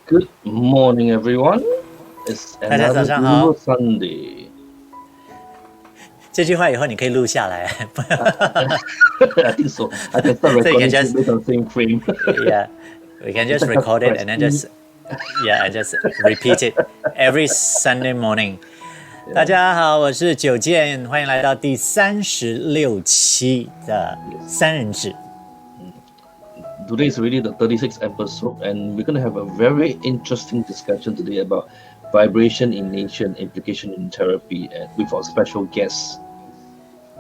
Good morning, everyone. It's another beautiful Sunday. 这句话以后你可以录下来。I think so. I can start recording it based on same frame. Yeah, we can just record it and then just repeat it every Sunday morning. 大家好，我是九健，欢迎来到第36期的三人制。Today is really the 36th episode, and we're going to have a very interesting discussion today about vibration in nature and implication in therapy, and with our special guest.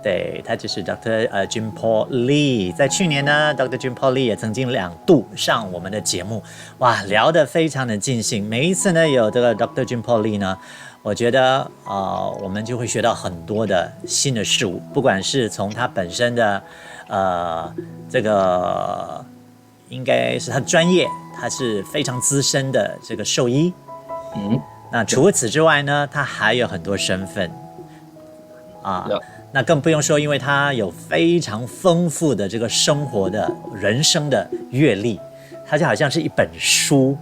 对，他就是 Dr. Jim Paul Lee。在去年呢 ，Dr. Jim Paul Lee 也曾经2度上我们的节目，哇，聊得非常的尽兴。每一次呢，有这个 Dr. Jim Paul Lee 呢，我觉得我们就会学到很多的新的事物，不管是从他本身的这个。应该是他的专业，他是非常资深的这个兽医。那除此之外呢，他还有很多身份那更不用说，因为他有非常丰富的这个生活的人生的阅历，他就好像是一本书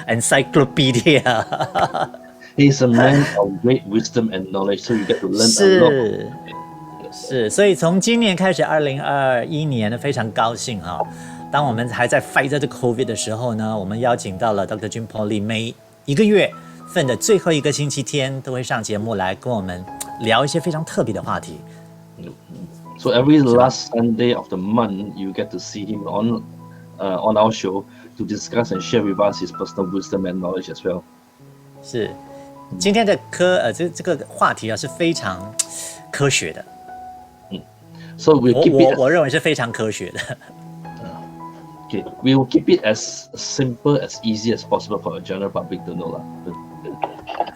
，encyclopedia。He's a man of great wisdom and knowledge, so you get to learn a lot. 是，所以从今年开始，2021年呢，非常高兴哈。当我们还在 fight 这个 COVID 的时候呢，我们邀请到了 Dr. Jim Paul Lee， 每一个月份的最后一个星期天都会上节目来跟我们聊一些非常特别的话题。So every last Sunday of the month, you get to see him on our show to discuss and share with us his personal wisdom and knowledge as well. 是，今天的这个话题是非常科学的。So we keep it. 我认为是非常科学的。Okay, we will keep it as simple, as easy as possible for the general public to know.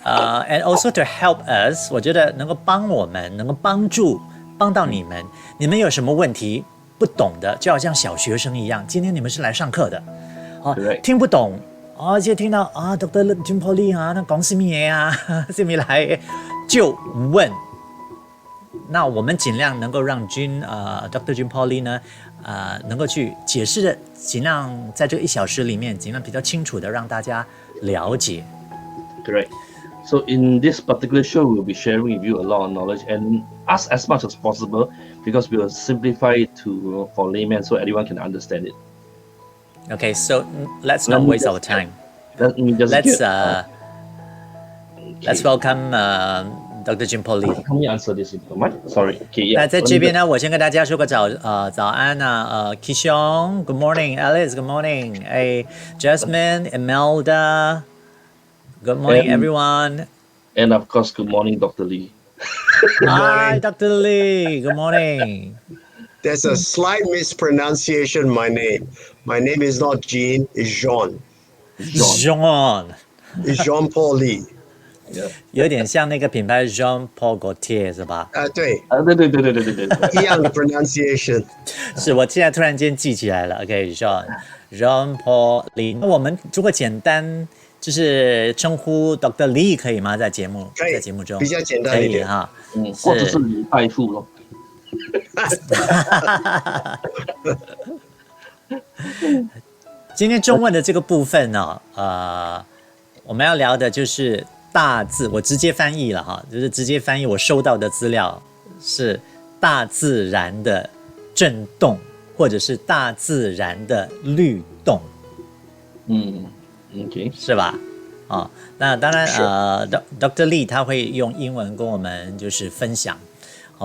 And also to help us, 我觉得能够帮我们，能够帮到你们。你们有什么问题不懂的，就好像小学生一样。今天你们是来上课的，听不懂，而且听到Dr. Jim Paul Lee 那讲什么嘢什么来就问。那我们尽量能够让Dr. Jim Paul Lee 呢，能够去解释的，尽量在这个1小时里面，尽量比较清楚的让大家了解。Correct. So in this particular show, we'll be sharing with you a lot of knowledge and ask as much as possible because we will simplify it for laymen so everyone can understand it. Okay, so let's not waste our time. Let's welcome Dr. Jim Paul Lee. Can we answer this if you don't mind? Sorry. Okay, yeah. 那在这边呢，我先跟大家说个早安Kishong, good morning. Alice, good morning. Jasmine, Imelda, good morning, everyone. And of course, good morning, Dr. Lee. Hi, Dr. Lee. Good morning. There's a slight mispronunciation of my name. My name is not Jean, it's Jean. Jean. It's Jean Paul Lee. 有点像那个品牌 Jean Paul Gaultier 是吧？对，对，一样的 pronunciation。是我现在突然间记起来了。OK，Jean Paul Lee。那我们如果简单就是称呼 Dr. Lee 可以吗？在节目中比较简单一点哈。或者是李大夫咯。今天中文的这个部分呢，我们要聊的就是大自，我直接翻译了哈，就是直接翻译我收到的资料是大自然的震动，或者是大自然的律动。OK， 是吧？那当然Dr. Lee 他会用英文跟我们就是分享。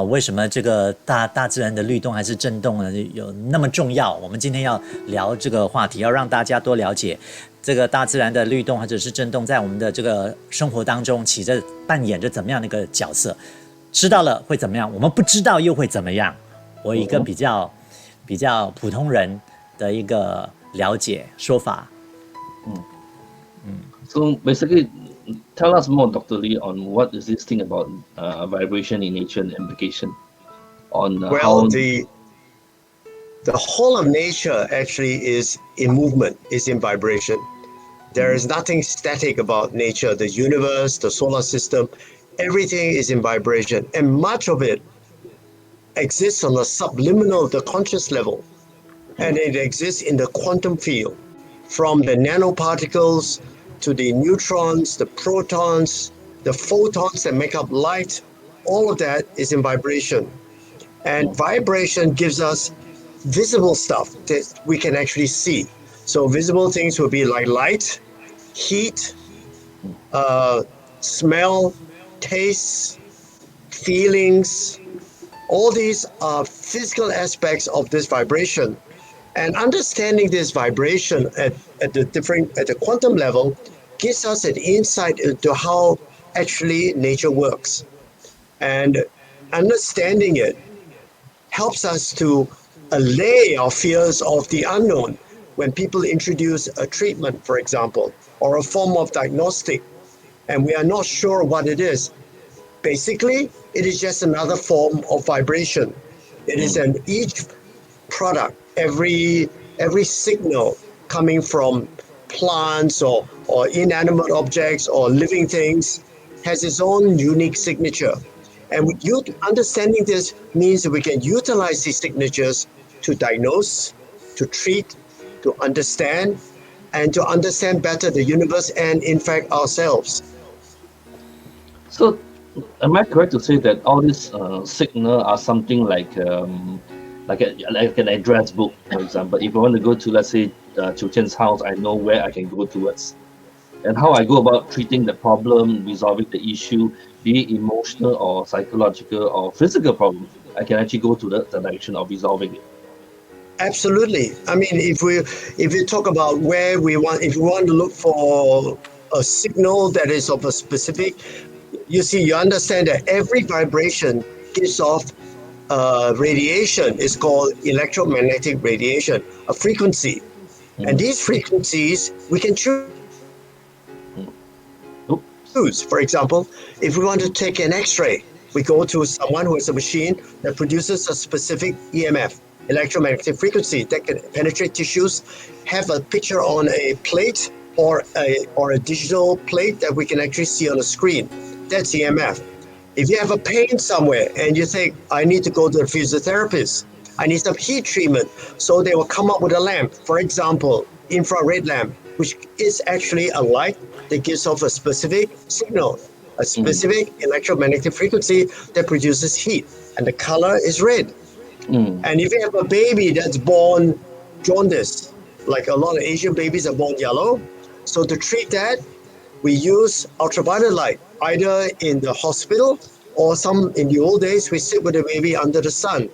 为什么这个大自然的律动还是震动呢？有那么重要？我们今天要聊这个话题，要让大家多了解这个大自然的律动或者是震动，在我们的这个生活当中扮演着怎么样的一个角色？知道了会怎么样？我们不知道又会怎么样？我一个比较比较普通人的一个了解说法。So basically, tell us more, Dr. Lee, on what is this thing about vibration in nature and implication on Well, how. the whole of nature actually is in movement, is in vibration. There is nothing static about nature. The universe, the solar system, everything is in vibration, and much of it exists on the subliminal, the conscious level, and it exists in the quantum field, from the nanoparticles to the neutrons, the protons, the photons that make up light. All of that is in vibration. And vibration gives us visible stuff that we can actually see. So visible things would be like light, heat, smell, taste, feelings. All these are physical aspects of this vibration. And understanding this vibration at the quantum level gives us an insight into how actually nature works. And understanding it helps us to allay our fears of the unknown when people introduce a treatment, for example, or a form of diagnostic, and we are not sure what it is. Basically, it is just another form of vibration. It is an each product, every signal coming from plants or inanimate objects or living things has its own unique signature. And with you understanding this means that we can utilize these signatures to diagnose, to treat, to understand, and to understand better the universe and, in fact, ourselves. So, am I correct to say that all these signal are something like an address book, for example? If I want to go to, let's say, Chiu Chen's house, I know where I can go towards, and how I go about treating the problem, resolving the issue, be it emotional or psychological or physical problem. I can actually go to the direction of resolving it. Absolutely. I mean, if we talk about where we want, if we want to look for a signal that is of a specific, you see, you understand that every vibration gives off radiation. It's called electromagnetic radiation, a frequency. And these frequencies we can choose. For example, if we want to take an X-ray, we go to someone who has a machine that produces a specific EMF, electromagnetic frequency, that can penetrate tissues, have a picture on a plate or a digital plate that we can actually see on a screen. That's EMF. If you have a pain somewhere and you think, I need to go to a physiotherapist, I need some heat treatment, so they will come up with a lamp, for example, infrared lamp, which is actually a light that gives off a specific signal, a specific electromagnetic frequency that produces heat, and the color is red. And if you have a baby that's born jaundice, like a lot of Asian babies are born yellow, so to treat that, we use ultraviolet light, either in the hospital or some in the old days, we sit with the baby under the sun.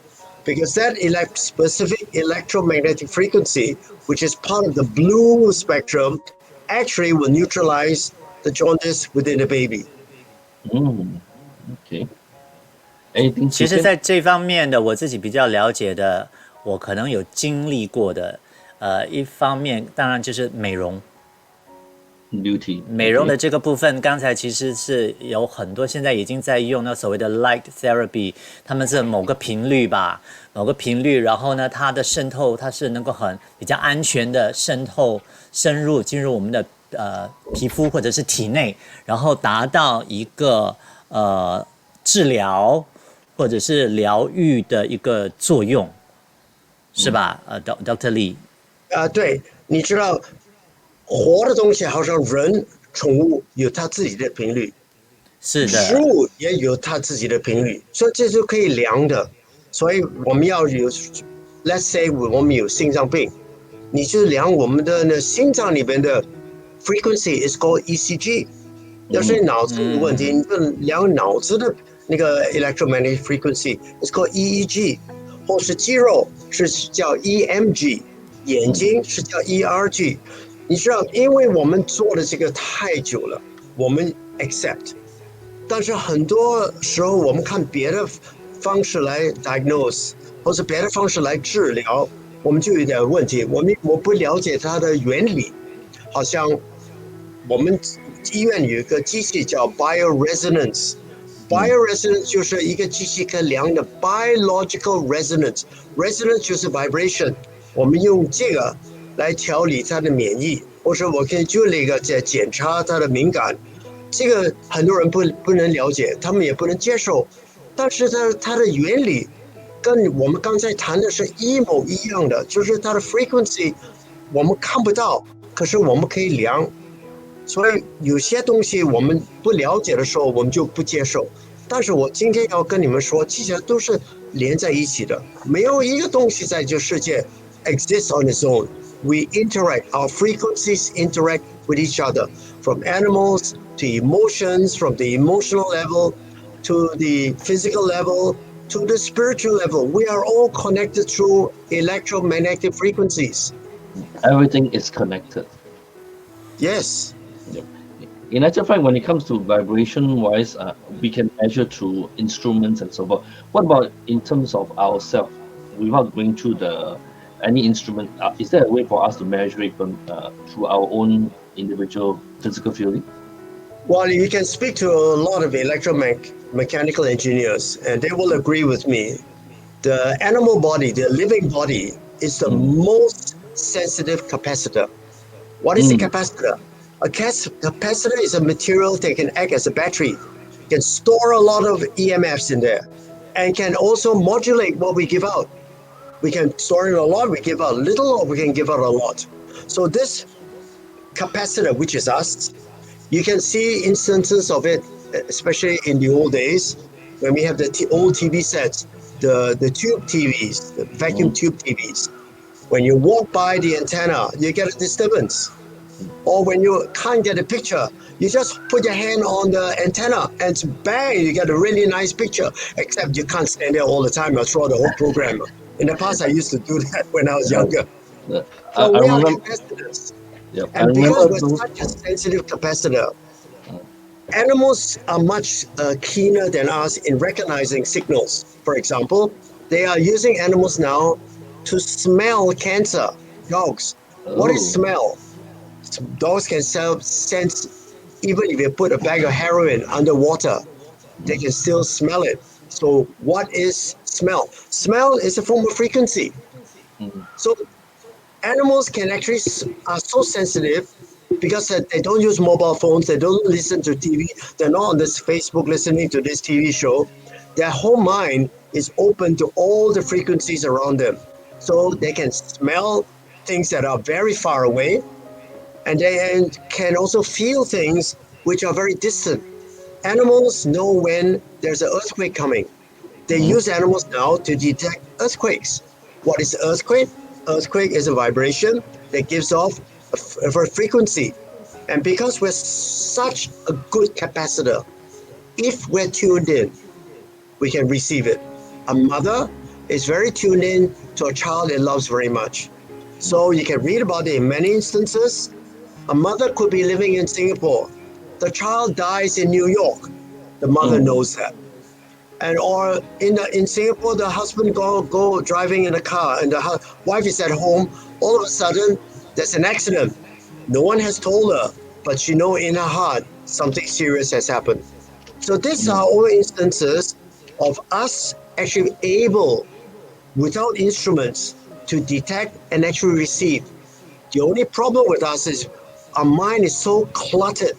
Because that specific electromagnetic frequency, which is part of the blue spectrum, actually will neutralize the jaundice within the baby. Okay. Anything, 其实， Chicken? 在这方面的我自己比较了解的，我可能有经历过的，一方面当然就是美容。Beauty. 美容的这个部分，刚才其实是有很多现在已经在用那所谓的 light therapy， 他们是某个频率吧，某个频率，然后呢，它的渗透它是能够很比较安全的渗透深入进入我们的皮肤或者是体内，然后达到一个治疗或者是疗愈的一个作用，是吧？Dr. Lee。对，你知道活的东西好像人、宠物有它自己的频率，是的，食物也有它自己的频率，所以这是可以量的。所以我们要有 ，let's say 我们有心脏病，你就量我们的心脏里边的 frequency is called ECG。要是脑子有问题，你就量脑子的那个 electromagnetic frequency is called EEG， 或是肌肉是叫 EMG， 眼睛是叫 ERG。你知道，因为我们做的这个太久了，我们 accept， 但是很多时候我们看别的方式来 diagnose，或是别的方式来治疗，我们就有点问题。我不了解它的原理，好像我们医院有一个机器叫 Bioresonance。Bioresonance 就是一个机器可以量的 biological resonance，resonance 就是 vibration，我们用这个来调理它的免疫，或者我可以做那个在检查它的敏感。这个很多人不能了解，他们也不能接受，但是它的原理跟我们刚才谈的是一模一样的，就是它的 frequency 我们看不到，可是我们可以量。所以有些东西我们不了解的时候，我们就不接受。但是我今天要跟你们说，其实都是连在一起的，没有一个东西在这世界 exists on its own. We interact, our frequencies interact with each other, from animals to emotions, from the emotional level to the physical level to the spiritual level. We are all connected through electromagnetic frequencies. Everything is connected. Yes. Yep. In actual fact, when it comes to vibration-wise, we can measure through instruments and so forth. What about in terms of ourselves, without going through any instrument? Is there a way for us to measure it through our own individual physical feeling? Well, you can speak to a lot of electromechanical engineers, and they will agree with me. The animal body, the living body, is the most sensitive capacitor. What is a capacitor? A capacitor is a material that can act as a battery, can store a lot of EMFs in there, and can also modulate what we give out. We can store it a lot, we give out little, or we can give out a lot. So this capacitor, which is us, you can see instances of it, especially in the old days, when we have the old TV sets, the tube TVs, the vacuum tube TVs. When you walk by the antenna, you get a disturbance. Or when you can't get a picture, you just put your hand on the antenna and bang, you get a really nice picture. Except you can't stand there all the time or throughout the whole program. In the past, I used to do that when I was younger. I So we are remember. capacitors. Yep, I And because remember we're such a sensitive capacitor, animals are much keener than us in recognizing signals. For example, they are using animals now to smell cancer. Dogs. What is smell? Dogs can sense, even if you put a bag of heroin underwater, they can still smell it. So what is smell? Smell is a form of frequency. So animals can actually are so sensitive because they don't use mobile phones, they don't listen to TV, they're not on this Facebook listening to this TV show. Their whole mind is open to all the frequencies around them. So they can smell things that are very far away, and they can also feel things which are very distant. Animals know when there's an earthquake coming. They use animals now to detect earthquakes. What is earthquake? Earthquake is a vibration that gives off a frequency. And because we're such a good capacitor, if we're tuned in, we can receive it. A mother is very tuned in to a child it loves very much. So you can read about it in many instances. A mother could be living in Singapore. The child dies in New York. The mother knows that. And or in Singapore, the husband go driving in a car, and the wife is at home. All of a sudden, there's an accident. No one has told her, but she know in her heart something serious has happened. So these are all instances of us actually able, without instruments, to detect and actually receive. The only problem with us is our mind is so cluttered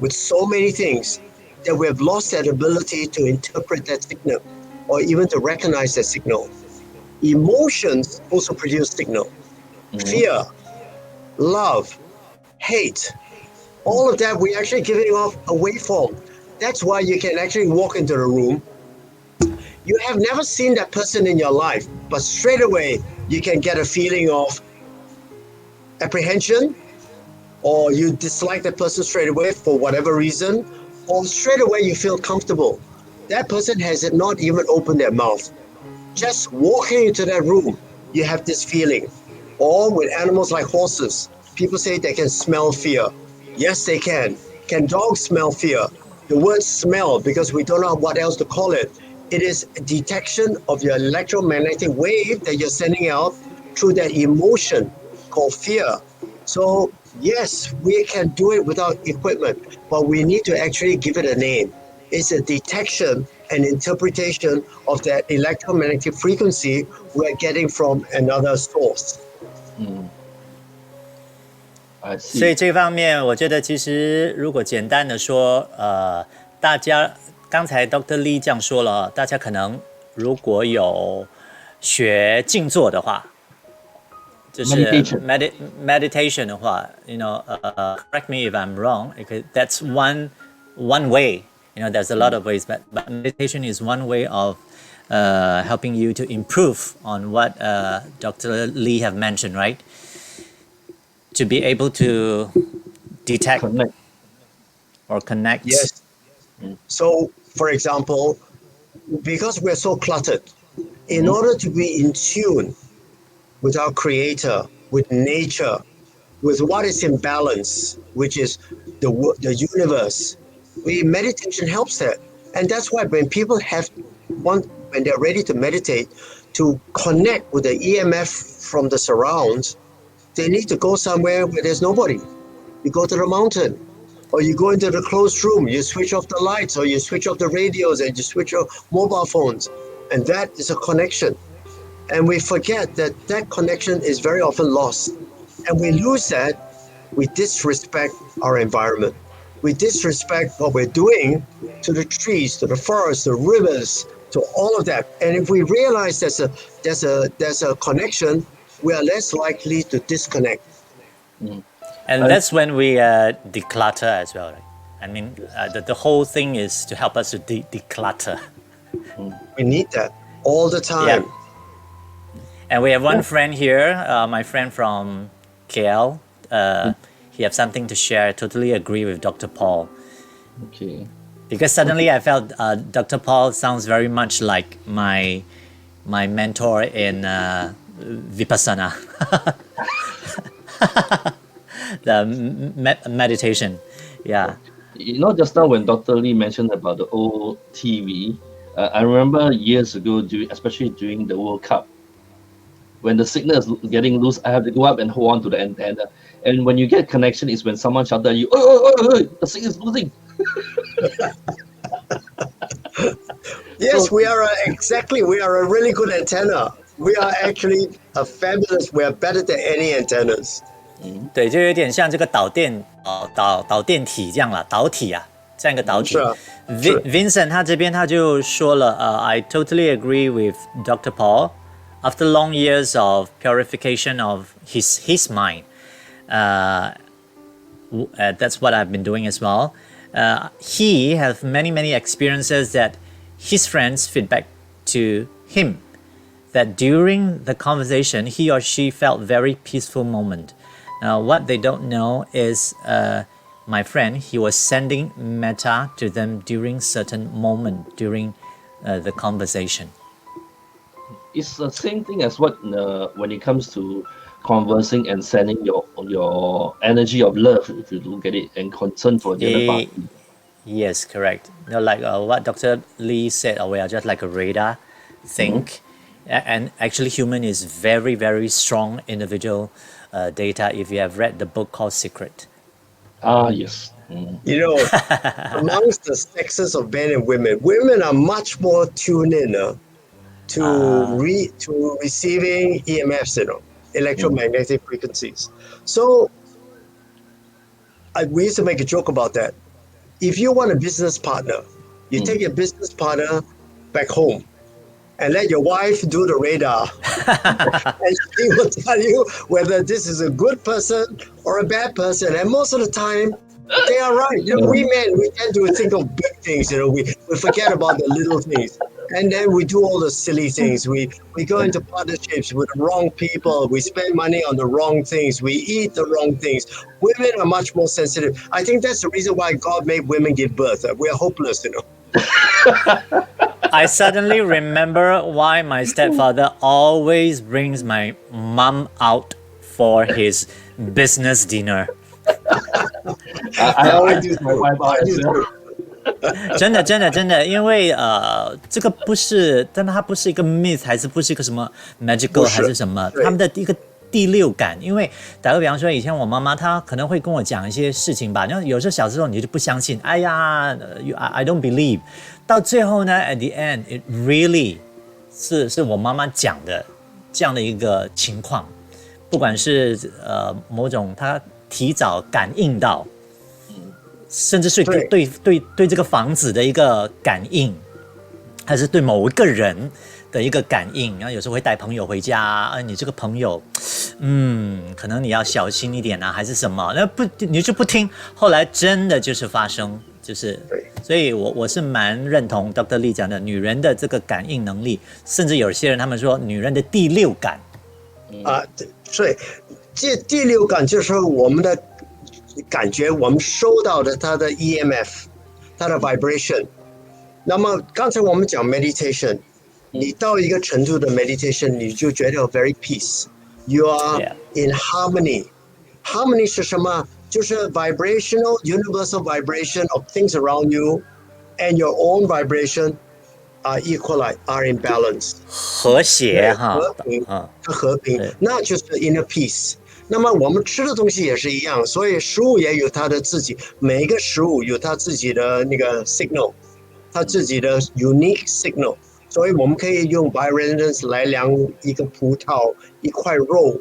with so many things that we have lost that ability to interpret that signal or even to recognize that signal. Emotions also produce signal. Fear, love, hate, all of that we're actually giving off a waveform. That's why you can actually walk into the room. You have never seen that person in your life, but straight away you can get a feeling of apprehension, or you dislike that person straight away for whatever reason, or straight away you feel comfortable. That person has not even opened their mouth. Just walking into that room, you have this feeling. Or with animals like horses, people say they can smell fear. Yes, they can. Can dogs smell fear? The word smell, because we don't know what else to call it, It is a detection of your electromagnetic wave that you're sending out through that emotion called fear. So yes, we can do it without equipment, but we need to actually give it a name. It's a detection and interpretation of that electromagnetic frequency we're getting from another source. I 所以 see. 这方面，我觉得其实如果简单的说，大家刚才 Dr. Lee 这样说了，大家可能如果有学静坐的话，就是 meditation 的话，correct me if I'm wrong, because that's one way. There's a lot of ways, but meditation is one way of helping you to improve on what Dr. Lee have mentioned, right? To be able to detect Connect. or connect. Yes. So, for example, because we're so cluttered, in order to be in tune with our creator, with nature, with what is in balance, which is the universe, meditation helps that. And that's why when people when they're ready to meditate, to connect with the EMF from the surrounds, they need to go somewhere where there's nobody. You go to the mountain, or you go into the closed room, you switch off the lights, or you switch off the radios, and you switch off mobile phones. And that is a connection. And we forget that that connection is very often lost. And we lose that, we disrespect our environment. We disrespect what we're doing to the trees, to the forests, the rivers, to all of that. And if we realize there's a connection, we are less likely to disconnect. And that's when we declutter as well, right? I mean, the whole thing is to help us to declutter. We need that all the time. Yeah. And we have one friend here, my friend from KL. He has something to share. I totally agree with Dr. Paul. Okay. Because suddenly I felt Dr. Paul sounds very much like my mentor in Vipassana. The meditation. Yeah. Just now when Dr. Lee mentioned about the old TV, I remember years ago, especially during the World Cup, when the signal is getting loose, I have to go up and hold on to the antenna. And when you get connection, is when someone shouted at you, oh, the signal is losing. Yes, we are a really good antenna. We are actually we are better than any antennas. 对，就有点像这个导电体这样啦，导体啊，这样一个导体。Vincent 他这边他就说了I totally agree with Dr. Paul. After long years of purification of his mind, that's what I've been doing as well. He has many experiences that his friends feedback to him that during the conversation he or she felt very peaceful moment. Now what they don't know is my friend, he was sending metta to them during certain moment during the conversation. It's the same thing as what when it comes to conversing and sending your energy of love, if you look at it, and concern for the other party. Yes, correct. Like what Dr. Lee said, we are just like a radar think. And actually human is very strong individual data. If you have read the book called Secret. Yes. Amongst the sexes of men and women are much more tuned in to receiving EMFs, electromagnetic frequencies. So we used to make a joke about that. If you want a business partner, you take your business partner back home and let your wife do the radar. And she will tell you whether this is a good person or a bad person. And most of the time, they are right. We men, we tend to think of big things. We forget about the little things. And then we do all the silly things. We go into partnerships with the wrong people. We spend money on the wrong things. We eat the wrong things. Women are much more sensitive. I think that's the reason why God made women give birth. We're hopeless, I suddenly remember why my stepfather always brings my mom out for his business dinner. I always use my wife out as well. 真的，真的，真的，因为这个不是，但它不是一个 myth， 还是不是一个什么 magical， 还是什么，他们的一个第六感。因为打个比方说，以前我妈妈她可能会跟我讲一些事情吧，然后有时候小时候你就不相信，哎呀，I don't believe， 到最后呢 ，at the end，it really 是我妈妈讲的这样的一个情况，不管是某种她提早感应到。甚至是对这个房子的一个感应，还是对某一个人的一个感应。然后有时候会带朋友回家，你这个朋友，可能你要小心一点啊，还是什么？那不你就不听，后来真的就是发生，就是，所以我是蛮认同 Dr. Lee 讲的，女人的这个感应能力，甚至有些人他们说女人的第六感所以这第六感就是我们的感觉，我们收到的它的 EMF， 它的 vibration。那么刚才我们讲 meditation， 你到一个程度的 meditation， 你就觉得 very peace，you are in harmony。harmony 是什么？就是 vibrational universal vibration of things around you and your own vibration are equalized, are in balance， 和谐哈，和平，那就是 inner peace。那么我们吃的东西也是一样，所以食物也有它的自己，每一个食物有它自己的那个 signal， 它自己的 unique signal， 所以我们可以用 Bioresonance 来量一个葡萄、一块肉、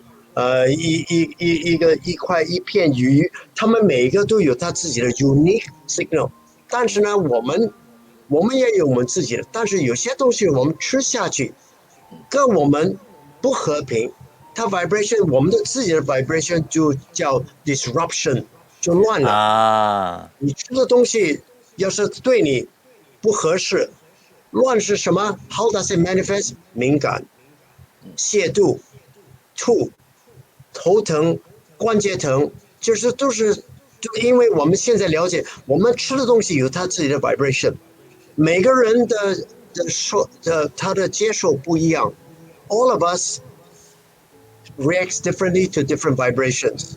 一片鱼，它们每一个都有它自己的 unique signal。但是呢，我们也有我们自己的，但是有些东西我们吃下去，跟我们不和平。它 vibration， 我们的自己的 vibration 就叫 disruption， 就乱了啊。你吃的东西要是对你不合适，乱是什么 ？How does it manifest？ 敏感、泻肚、吐、头疼、关节疼，就是都是就因为我们现在了解，我们吃的东西有它自己的 vibration， 每个人他的接受不一样 ，all of us reacts differently to different vibrations。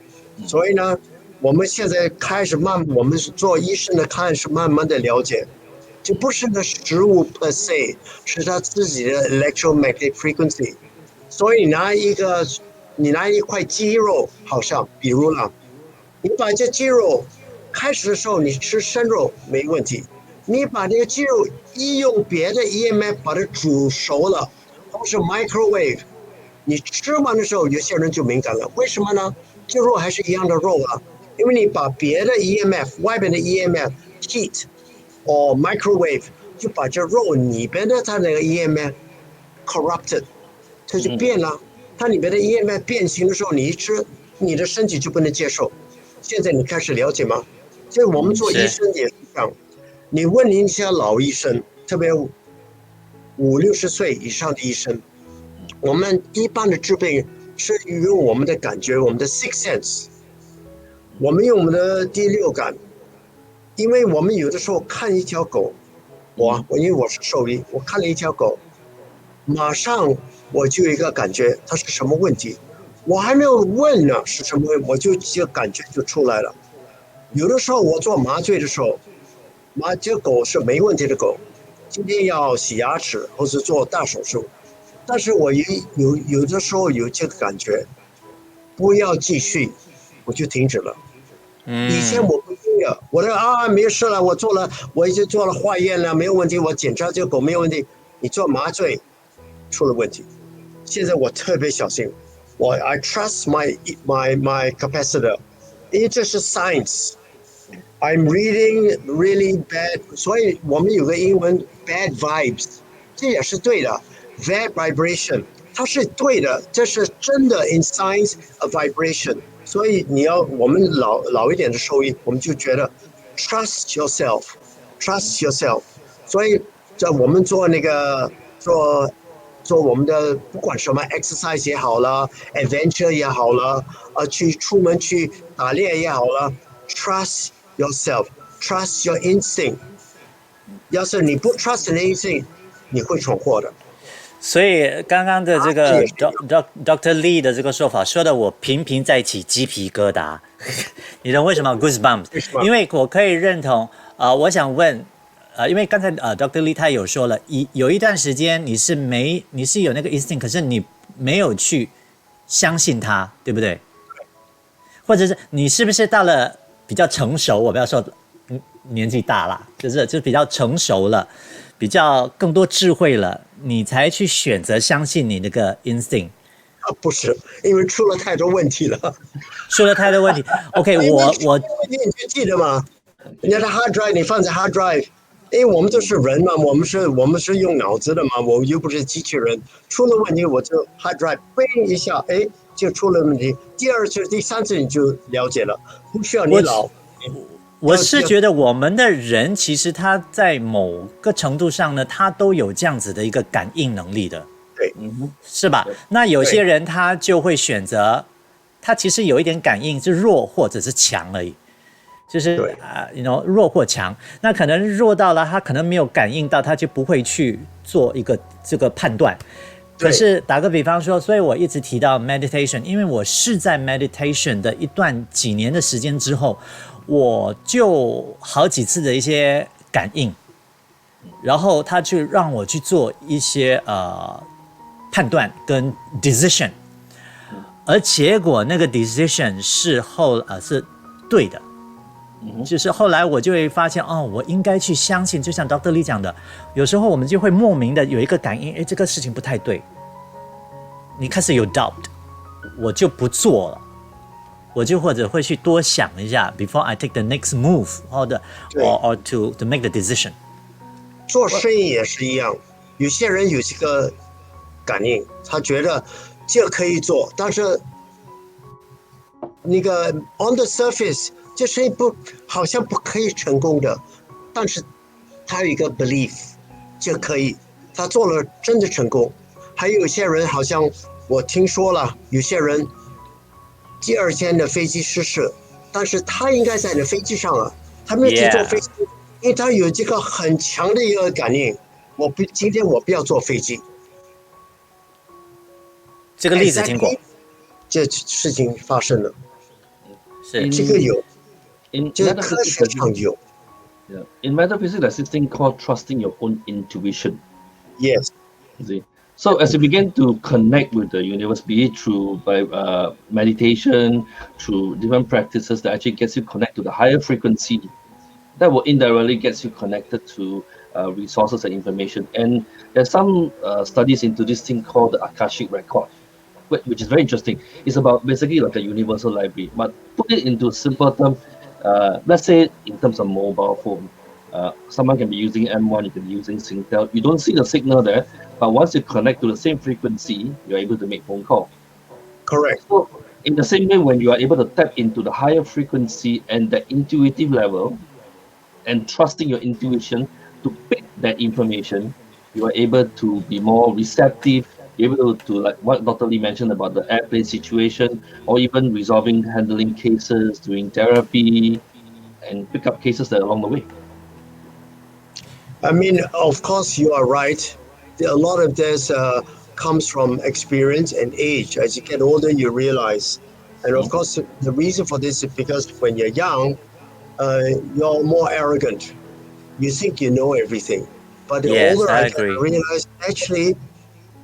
所以呢，我们现在开始我们做医生的开始慢慢的了解，就不是那食物 per se， 是它自己的 electromagnetic frequency。所以你拿一块肌肉，好像比如了，你把这肌肉开始的时候你吃生肉没问题，你把这个肌肉一用别的 EMF 把它煮熟了，或是 microwave。你吃完的时候，有些人就敏感了，为什么呢？这肉还是一样的肉啊，因为你把别的 EMF 外边的 EMF heat or microwave 就把这肉里边的它那个 EMF corrupted， 它就变了。它里边的 EMF 变形的时候，你一吃，你的身体就不能接受。现在你开始了解吗？所以我们做医生也是这样。你问一下老医生，特别50、60岁以上的医生。我们一般的治病是用我们的感觉，我们的 sixth sense， 我们用我们的第六感，因为我们有的时候看一条狗，因为我是兽医，我看了一条狗，马上我就有一个感觉，它是什么问题，我还没有问呢是什么问题，我就这个感觉就出来了。有的时候我做麻醉的时候，这狗是没问题的狗，今天要洗牙齿或是做大手术。但是我有的时候有这个感觉，不要继续，我就停止了。以前我不听的，我说没事了，我已经做了化验了，没有问题，我检查这个狗没有问题。你做麻醉出了问题，现在我特别小心，I trust my capacitor， 因为这是 science。I'm reading really bad， 所以我们有个英文 bad vibes， 这也是对的。That vibration， 它是对的，这是真的 in science of vibration。所以我们老一点的兽医，我们就觉得 trust yourself。所以在我们做做我们的不管什么 exercise 也好了 ，adventure 也好了，出门去打猎也好了 ，trust yourself，trust your instinct。要是你不 trust 你的 instinct， 你会闯祸的。所以刚刚的这个 Dr. Lee 的这个说法，说的我频频在起鸡皮疙瘩。你懂为什么 goosebumps？ 因为我可以认同我想问因为刚才Dr. Lee 他有说了，有一段时间你是有那个 instinct， 可是你没有去相信它，对不对？或者是你是不是到了比较成熟？我不要说年纪大了，就是比较成熟了，比较更多智慧了，你才去选择相信你那个 instinct。不是，因为出了太多问题了。出了太多问题。OK， 我你就记得吗？你的 hard drive 你放在 hard drive，因为我们都是人嘛，我们是用脑子的嘛，我又不是机器人。出了问题我就 hard drive 嘣一下，哎，就出了问题。第二次、第三次你就了解了，不需要你老。我是觉得我们的人其实他在某个程度上呢，他都有这样子的一个感应能力的。对，是吧？那有些人他就会选择，他其实有一点感应是弱或者是强而已，就是弱或强。那可能弱到了，他可能没有感应到，他就不会去做一个这个判断。可是打个比方说，所以我一直提到 meditation， 因为我是在 meditation 的几年的时间之后，我就好几次的一些感应，然后他就让我去做一些判断跟 decision， 而结果那个 decision 是是对的，就是后来我就会发现我应该去相信，就像 Dr. Lee 讲的，有时候我们就会莫名的有一个感应，这个事情不太对，你开始有 doubt， 我就不做了，我就或者会去多想一下 before I take the next move or to make the decision。 做生意也是一样，有些人有这个感应，他觉得这可以做，但是那个 on the surface 这生意好像不可以成功的，但是他有一个 belief 这可以，他做了真的成功。还有一些人好像我听说了，有些人第二天的飞机失事，但是他应该在那飞机上啊，他没有去坐飞机，因为他有这个很强的一个感应，今天我不要坐飞机。这个例子听过，这事情发生了，是这个有，这个科学上有。In metaphysics, there's this thing called trusting your own intuition. Yes. You see? So as you begin to connect with the universe, be it through meditation, through different practices that actually gets you connected to the higher frequency, that will indirectly gets you connected to resources and information. And there's some studies into this thing called the Akashic record, which is very interesting. It's about basically like a universal library, but put it into simple terms. Let's say in terms of mobile phone, someone can be using M1, you can be using Singtel. You don't see the signal there, but once you connect to the same frequency, you're able to make phone call. Correct. So in the same way, when you are able to tap into the higher frequency and the intuitive level, and trusting your intuition to pick that information, you are able to be more receptive, able to, like what Dr. Lee mentioned about the airplane situation, or even handling cases, doing therapy, and pick up cases that are along the way. I mean, of course, you are right. A lot of this comes from experience and age. As you get older, you realize. And of course, the reason for this is because when you're young, you're more arrogant. You think you know everything. But the older I get, I realize actually,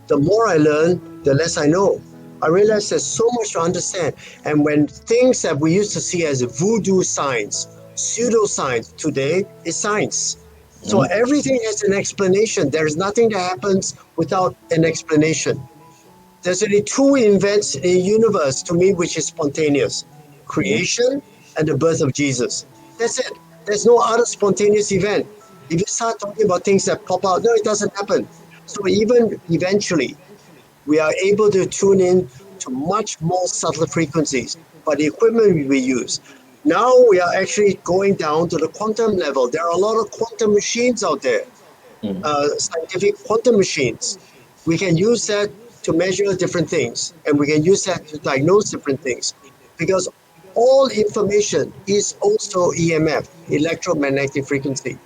the more I learn, the less I know. I realize there's so much to understand. And when things that we used to see as voodoo science, pseudoscience, today is science. So everything has an explanation. There is nothing that happens without an explanation. There's only two events in the universe to me which is spontaneous: creation and the birth of Jesus. That's it. There's no other spontaneous event. If you start talking about things that pop out, no, it doesn't happen. So even eventually, we are able to tune in to much more subtle frequencies by the equipment we use. Now we are actually going down to the quantum level. There are a lot of quantum machines out there, scientific quantum machines. We can use that to measure different things, and we can use that to diagnose different things, because all information is also EMF, electromagnetic frequency.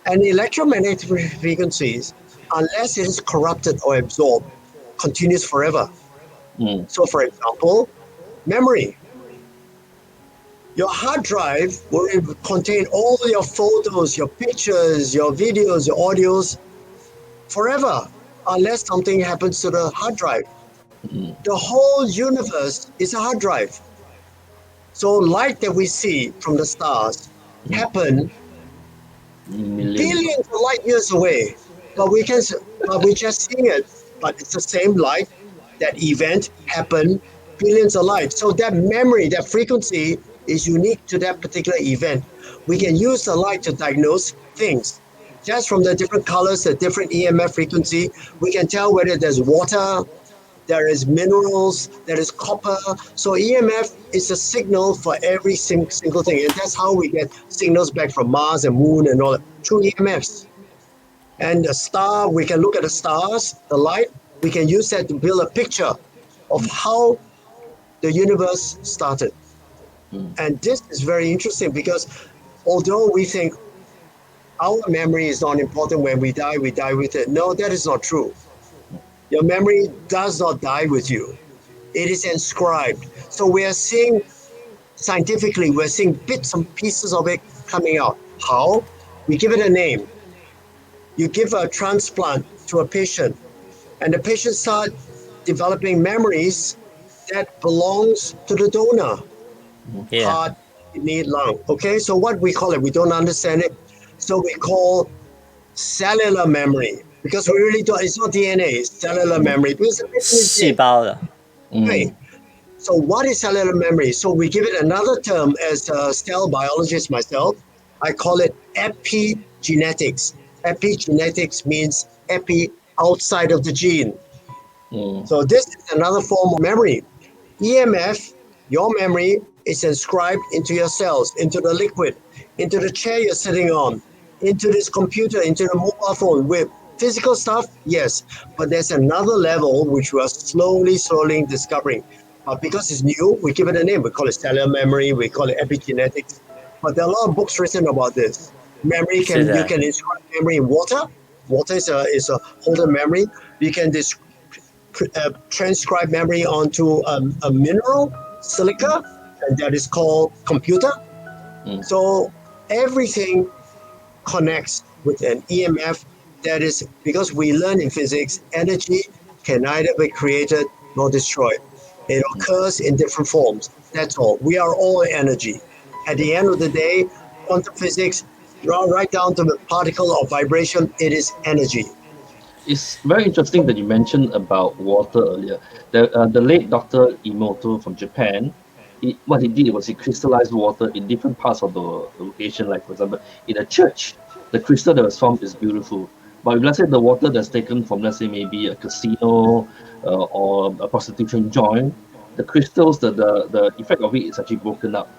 And electromagnetic frequencies, unless it is corrupted or absorbed, continues forever. So for example, memory. Your hard drive will contain all your photos, your pictures, your videos, your audios forever, unless something happens to the hard drive. The whole universe is a hard drive. So light that we see from the stars happen Millions of. billions of light years away, but we're just seeing it. But it's the same light. That event happened billions of light. So that memory, that frequency is unique to that particular event. We can use the light to diagnose things. Just from the different colors, the different EMF frequency, we can tell whether there's water, there is minerals, there is copper. So EMF is a signal for every single thing. And that's how we get signals back from Mars and Moon and all that, through EMFs. And the star, we can look at the stars, the light, we can use that to build a picture of how the universe started. And this is very interesting because although we think our memory is not important, when we die with it. No, that is not true. Your memory does not die with you. It is inscribed. So we are seeing, scientifically, we're seeing bits and pieces of it coming out. How? We give it a name. You give a transplant to a patient, and the patient start developing memories that belongs to the donor. Yeah. Heart, kidney, lung. Okay, so what we call it, we don't understand it. So we call cellular memory, because we really don't, it's not DNA, it's cellular memory. Because the patient is 细 dead. 胞的， Right. So what is cellular memory? So we give it another term as a cell biologist myself. I call it epigenetics. Epigenetics means epi, outside of the gene. So this is another form of memory. EMF, your memory is inscribed into your cells, into the liquid, into the chair you're sitting on, into this computer, into the mobile phone. With physical stuff, yes, but there's another level which we are slowly discovering. But because it's new, we give it a name. We call it cellular memory. We call it epigenetics. But there are a lot of books written about this. Memory是的。 you can inscribe memory in water. Water is a holder memory. You can transcribe memory onto a mineral, silica, and that is called computer. So everything connects with an EMF. That is because we learn in physics, energy can neither be created nor destroyed. It occurs in different forms. That's all. We are all energy. At the end of the day, quantum physics, right down to the particle of vibration, it is energy. It's very interesting that you mentioned about water earlier. The late Dr. Emoto from Japan, what he did was he crystallized water in different parts of the location. Like, for example, in a church, the crystal that was formed is beautiful. But if, let's say, the water that's taken from, let's say, maybe a casino or a prostitution joint, the crystals, the effect of it is actually broken up.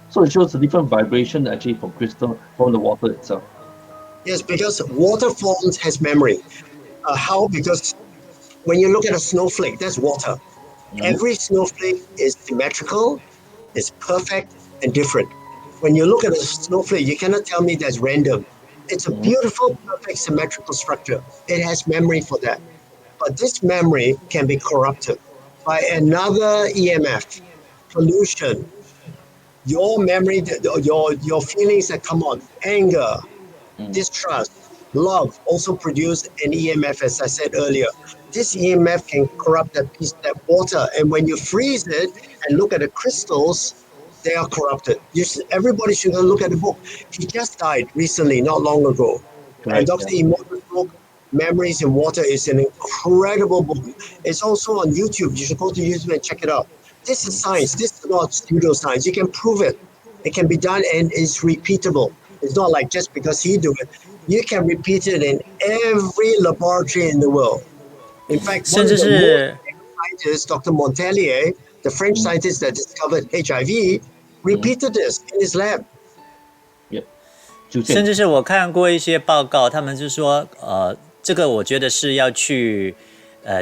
So it shows a different vibration actually from crystal, from the water itself. Yes, because water forms has memory. How? Because when you look at a snowflake, that's water. Every snowflake is symmetrical, is perfect, and different. When you look at a snowflake, you cannot tell me that's random. It's a beautiful, perfect, symmetrical structure. It has memory for that. But this memory can be corrupted by another EMF, pollution. Your memory, your feelings that come on, anger, distrust, love also produce an EMF, as I said earlier. This EMF can corrupt that piece, that water. And when you freeze it and look at the crystals, they are corrupted. Everybody should look at the book. He just died recently, not long ago. And Dr. Emoto's book, Memories in Water, is an incredible book. It's also on YouTube. You should go to YouTube and check it out. This is science. This is not pseudoscience. You can prove it. It can be done and it's repeatable. It's not like just because he do it. You can repeat it in every laboratory in the world. In fact, one 甚 of 至 the most 是 scientists, Dr. Montalier, the French scientist that discovered HIV, repeated this in his lab. Yeah. 甚至是我看过一些报告，他们就说，这个我觉得是要去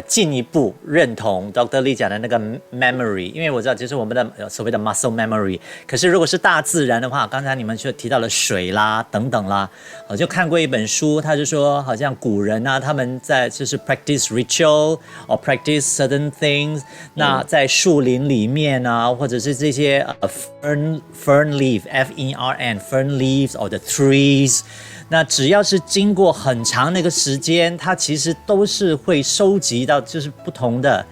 进一步认同 Dr. Lee 讲的那个 memory， 因为我知道就是我们的所谓的 muscle memory。可是如果是大自然的话，刚才你们就提到了水啦等等啦，我就看过一本书，他就说好像古人啊，他们在就是 practice ritual or practice certain things，那在树林里面啊，或者是这些fern leaf FERN fern leaves or the trees。那只要是经过很长那个时间，它其实都是会收集到就是不同的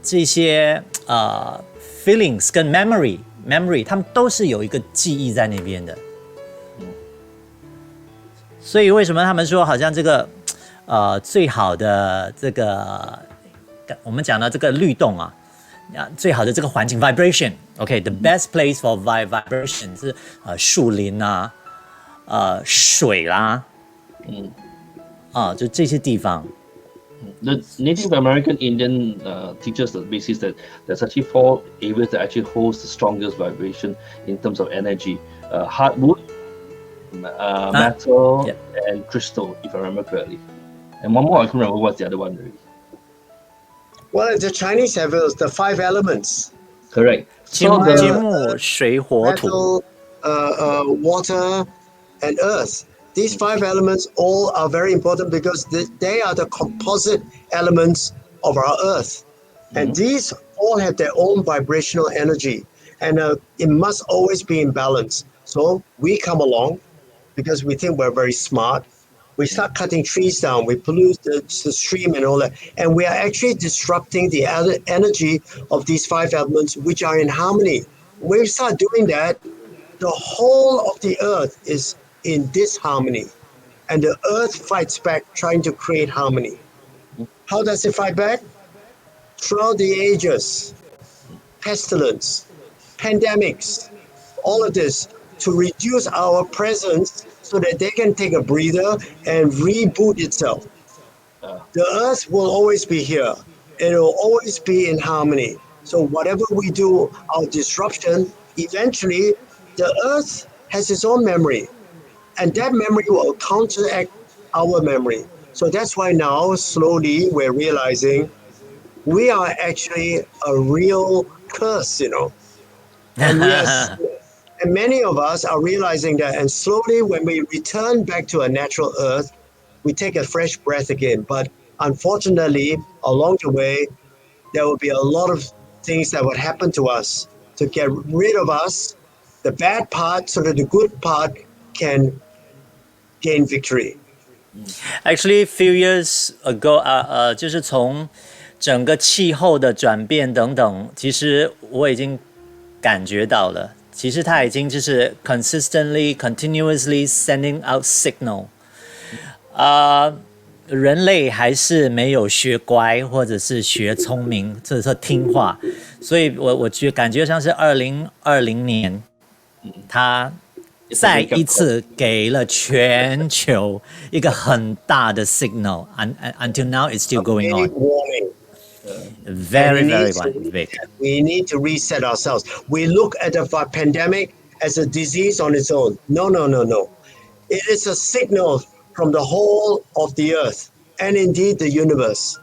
这些feelings 跟 memory， 他们都是有一个记忆在那边的。所以为什么他们说好像这个最好的这个我们讲到这个律动啊，最好的这个环境 vibration，OK，the best place for vibration 是树林啊。水啦，就这些地方。The Native American Indian teaches the basis that there's actually 4 areas that actually holds the strongest vibration in terms of energy: hardwood, metal, and crystal, if I remember correctly. And one more, I can't remember what's the other one already. Well, the Chinese have the 5 elements. Correct. 金木水火土 Metal, water, and earth. These 5 elements all are very important because they are the composite elements of our earth. And these all have their own vibrational energy. And it must always be in balance. So we come along because we think we're very smart. We start cutting trees down. We pollute the stream and all that. And we are actually disrupting the energy of these 5 elements, which are in harmony. When we start doing that, the whole of the earth is in disharmony, and the earth fights back, trying to create harmony. How does it fight back? Throughout the ages, pestilence, pandemics, all of this to reduce our presence so that they can take a breather and reboot itself. The earth will always be here. It will always be in harmony. So whatever we do, our disruption, eventually the earth has its own memory. And that memory will counteract our memory. So that's why now, slowly, we're realizing we are actually a real curse, And and many of us are realizing that. And slowly, when we return back to a natural earth, we take a fresh breath again. But unfortunately, along the way, there will be a lot of things that would happen to us to get rid of us, the bad part, so that the good part can gain victory. Actually, a few years ago，就是从整个气候的转变等等，其实我已经感觉到了，其实它已经就是 continuously sending out signal。人类还是没有学乖，或者是学聪明，或者说听话，所以我感觉像是2020年，它再一次给了全球一个很大的 signal. Until now, it's still going on. Warning. Very big. We need to reset ourselves. We look at the pandemic as a disease on its own. No. It is a signal from the whole of the earth and indeed the universe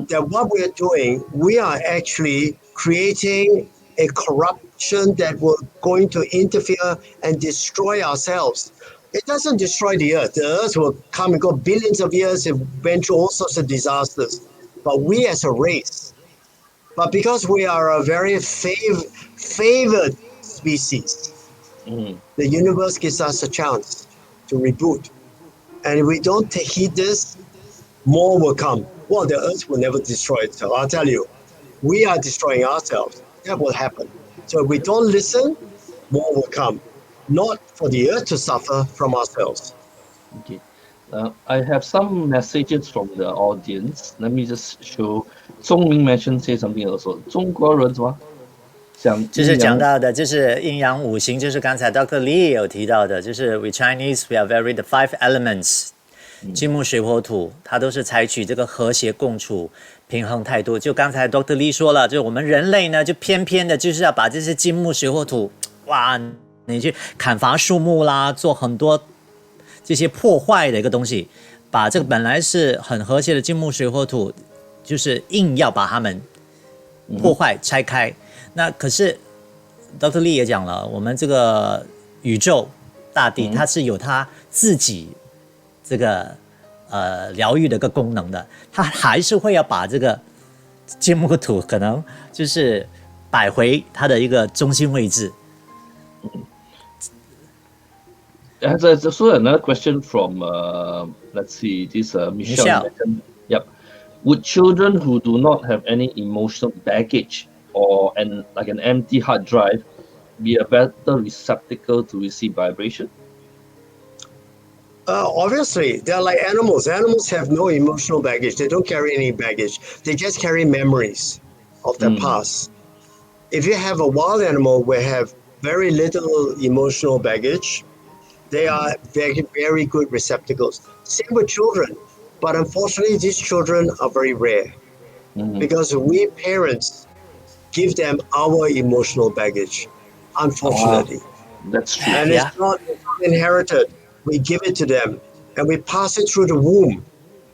that what we are doing, we are actually creating a corruption that will going to interfere and destroy ourselves. It doesn't destroy the earth. The earth will come and go billions of years. It went through all sorts of disasters. But we as a race, but because we are a very favored species, the universe gives us a chance to reboot. And if we don't heed this, more will come. Well, the earth will never destroy itself. I'll tell you, we are destroying ourselves. That will happen. So if we don't listen, more will come. Not for the earth to suffer from ourselves. Okay. I have some messages from the audience. Let me just show. 钟明 mentioned say something also. 中国人什么？就是讲到的，就是阴阳五行，就是刚才 Dr. Lee 也有提到的，就是 we Chinese we are very the 5 elements，金木水火土，它都是采取这个和谐共处、平衡态度。就刚才 Dr. Lee 说了，就是我们人类呢，就偏偏的就是要把这些金木水火土，哇，你去砍伐树木啦，做很多这些破坏的一个东西，把这个本来是很和谐的金木水火土就是硬要把它们破坏拆开。那可是 Dr. Lee 也讲了，我们这个宇宙大地它是有它自己这个疗愈的一个功能的，它还是会要把这个芥末土可能就是摆回它的一个中心位置。There's also another question from, let's see, this Michelle. Yep. Would children who do not have any emotional baggage or like an empty hard drive be a better receptacle to receive vibration? Obviously, they're like animals. Animals have no emotional baggage. They don't carry any baggage. They just carry memories of their past. If you have a wild animal where have very little emotional baggage, they are very, very good receptacles. Same with children. But unfortunately, these children are very rare because we parents give them our emotional baggage, unfortunately. That's true. And it's not inherited. We give it to them and we pass it through the womb.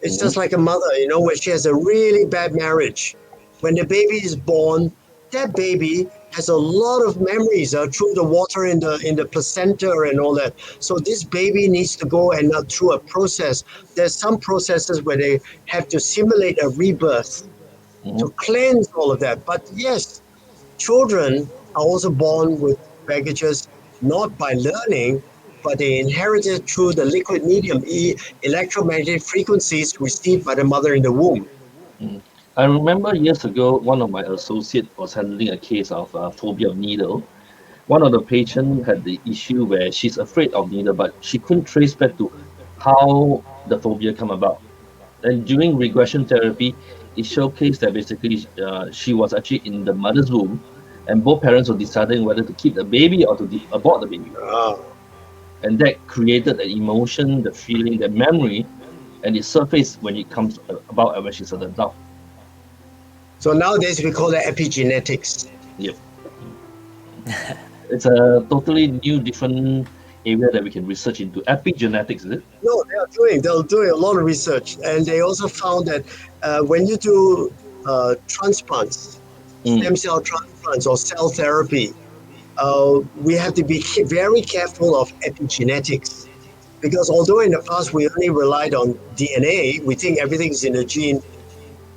It's just like a mother, when she has a really bad marriage. When the baby is born, that baby has a lot of memories through the water in the placenta and all that. So this baby needs to go and through a process. There's some processes where they have to simulate a rebirth to cleanse all of that. But yes, children are also born with baggages, not by learning, but they inherit it through the liquid medium, electromagnetic frequencies received by the mother in the womb. I remember years ago, one of my associates was handling a case of phobia of needle. One of the patients had the issue where she's afraid of needle, but she couldn't trace back to how the phobia come about. And during regression therapy, it showcased that basically she was actually in the mother's womb, and both parents were deciding whether to keep the baby or to abort the baby. And that created the emotion, the feeling, the memory, and it surfaced when it comes about when she's an adult. So nowadays we call that epigenetics. Yep. It's a totally new, different area that we can research into. Epigenetics, is it? No, they're doing a lot of research, and they also found that when you do transplants, stem cell transplants or cell therapy, we have to be very careful of epigenetics, because although in the past we only relied on DNA, we think everything's in the gene,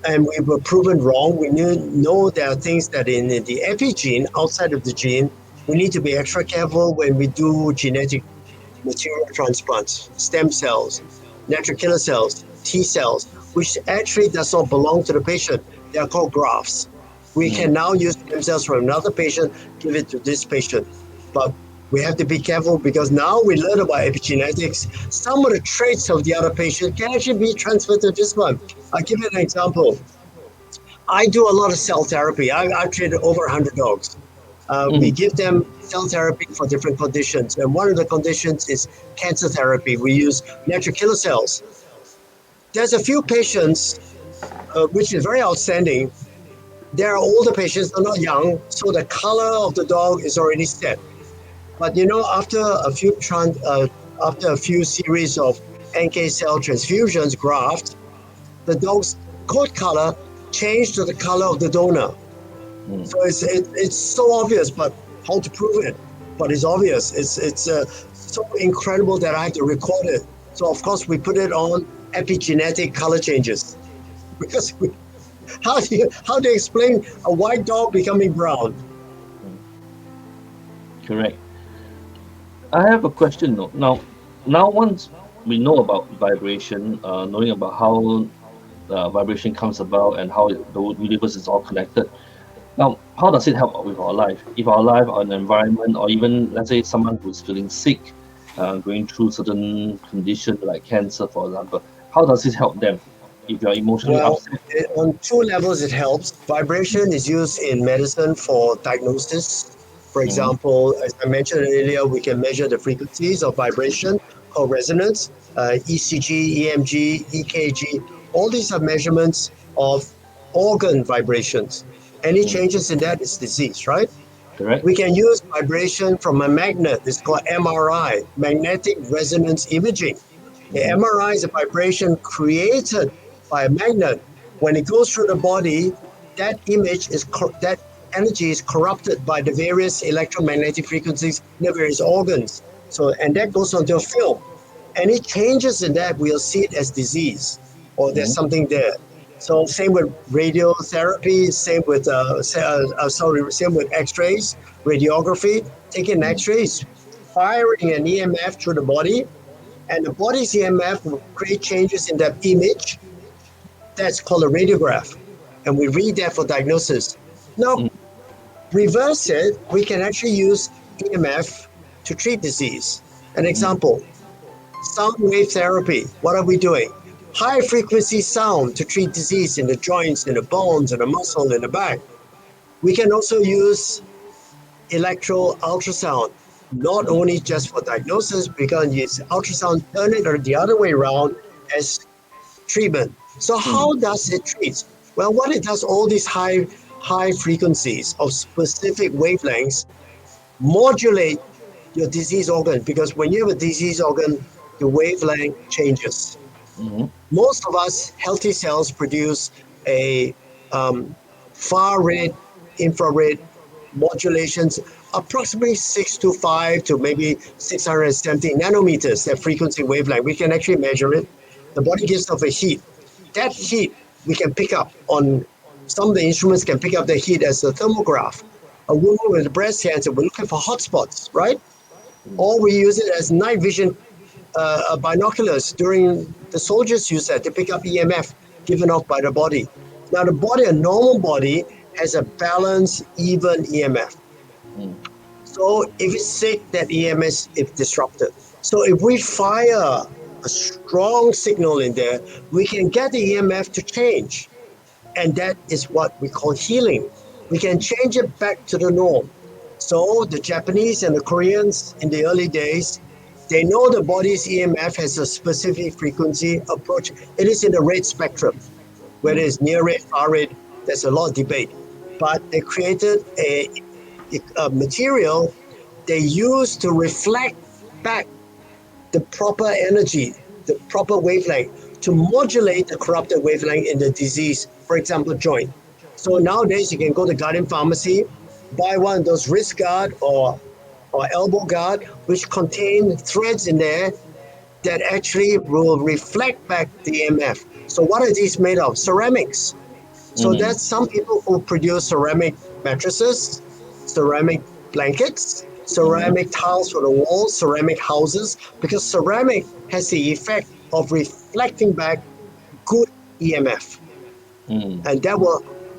and we were proven wrong. We know there are things that in the epigene, outside of the gene, we need to be extra careful when we do genetic material transplants, stem cells, natural killer cells, T cells, which actually does not belong to the patient. They are called grafts. We can now use stem cells from another patient, give it to this patient. But we have to be careful because now we learn about epigenetics. Some of the traits of the other patient can actually be transferred to this one. I'll give you an example. I do a lot of cell therapy. I've treated over 100 dogs. We give them cell therapy for different conditions. And one of the conditions is cancer therapy. We use natural killer cells. There's a few patients, which is very outstanding. There are older patients, they're not young, so the color of the dog is already set. But after a few series of NK cell transfusions, graft, the dog's coat color changed to the color of the donor. So it's so obvious, but how to prove it? But it's obvious. It's so incredible that I had to record it. So of course we put it on epigenetic color changes, because how do you explain a white dog becoming brown? Correct. I have a question now. Now, once we know about vibration, knowing about how vibration comes about and how the universe is all connected. Now, how does it help with our life? If our life, our environment, or even let's say someone who's feeling sick, going through certain conditions like cancer, for example, how does it help them? If you're emotionally upset. On two levels, it helps. Vibration is used in medicine for diagnosis. For example, as I mentioned earlier, we can measure the frequencies of vibration called resonance, ECG, EMG, EKG. All these are measurements of organ vibrations. Any changes in that is disease, right? Correct. We can use vibration from a magnet. It's called MRI, magnetic resonance imaging. The MRI is a vibration created by a magnet, When it goes through the body, that that energy is corrupted by the various electromagnetic frequencies in the various organs. So, and that goes onto a film. Any changes in that, we'll see it as disease, or there's something there. So same with radiotherapy, same with X-rays, radiography. Taking X-rays, firing an EMF through the body, and the body's EMF will create changes in that image. That's called a radiograph, and we read that for diagnosis. Now, reverse it, we can actually use EMF to treat disease. An example, sound wave therapy. What are we doing? High frequency sound to treat disease in the joints, in the bones, in the muscle, in the back. We can also use ultrasound, not only just for diagnosis, because use ultrasound, turn it the other way around as treatment. So how does it treat? Well, what it does, all these high frequencies of specific wavelengths modulate your disease organ, because when you have a disease organ, the wavelength changes. Most of us healthy cells produce a far red, infrared modulations, approximately 625 to maybe 670 nanometers, that frequency wavelength. We can actually measure it. The body gives off a heat. That heat we can pick up on, some of the instruments can pick up the heat as a thermograph. A woman with breast cancer, we're looking for hotspots, right? Or we use it as night vision binoculars. During the soldiers use that to pick up EMF given off by the body. Now the body, a normal body, has a balanced, even EMF. So if it's sick, that EMF is disrupted. So if we fire a strong signal in there, we can get the EMF to change. And that is what we call healing. We can change it back to the norm. So the Japanese and the Koreans in the early days, they know the body's EMF has a specific frequency approach. It is in the red spectrum, whether it's near red, far red, there's a lot of debate. But they created a material they used to reflect back the proper energy, the proper wavelength, to modulate the corrupted wavelength in the disease, for example, joint. So nowadays you can go to Guardian Pharmacy, buy one of those wrist guard or elbow guard, which contain threads in there that actually will reflect back the EMF. So what are these made of? Ceramics. So that's some people who produce ceramic mattresses, ceramic blankets, ceramic tiles for the walls, ceramic houses, because ceramic has the effect of reflecting back good EMF. And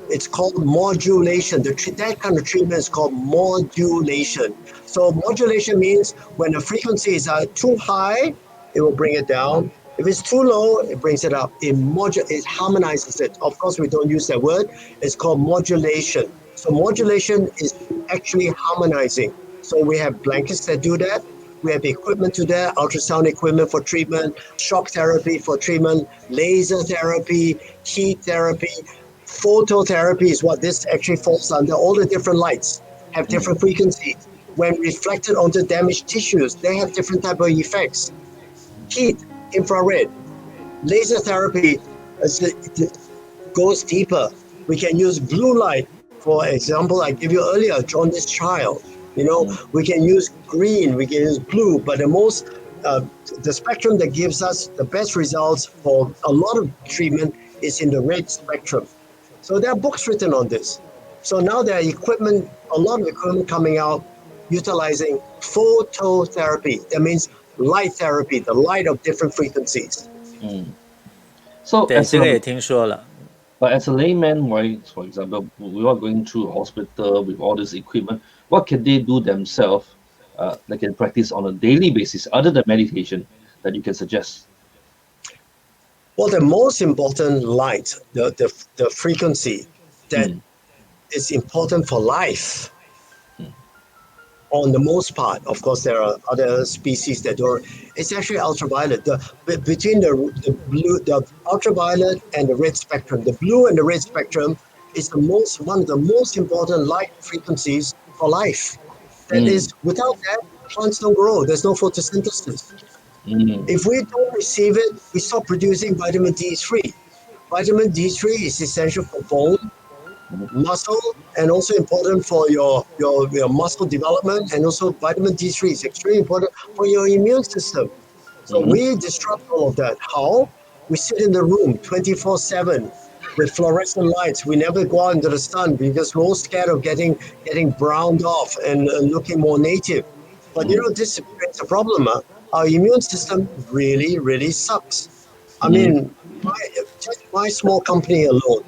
it's called modulation. That kind of treatment is called modulation. So modulation means when the frequency is too high, it will bring it down. If it's too low, it brings it up. It harmonizes it. Of course, we don't use that word. It's called modulation. So modulation is actually harmonizing. So we have blankets that do that. We have equipment to that, ultrasound equipment for treatment, shock therapy for treatment, laser therapy, heat therapy, phototherapy is what this actually falls under. All the different lights have different frequencies. When reflected onto damaged tissues, they have different type of effects. Heat, infrared, laser therapy goes deeper. We can use blue light. For example, I gave you earlier, jaundice child. We can use green, we can use blue, but the spectrum that gives us the best results for a lot of treatment is in the red spectrum. So there are books written on this. So now there are a lot of equipment coming out utilizing phototherapy. That means light therapy, the light of different frequencies. So 对，这个也听说了。but as a layman, right, for example, without going through a hospital with all this equipment, what can they do themselves that can practice on a daily basis other than meditation that you can suggest? Well, the most important light, the frequency that is important for life, on the most part, of course, there are other species that don't. It's actually ultraviolet. Between the ultraviolet and the red spectrum, the blue and the red spectrum is one of the most important light frequencies for life. That is, without that, plants don't grow. There's no photosynthesis. If we don't receive it, we stop producing vitamin D3. vitamin D3 is essential for bone, muscle, and also important for your muscle development. And also vitamin D3 is extremely important for your immune system. So we disrupt all of that. How? We sit in the room 24/7 with fluorescent lights. We never go out into the sun because we're all scared of getting browned off and looking more native. But this creates a problem. Our immune system really, really sucks. I mean, just my small company alone,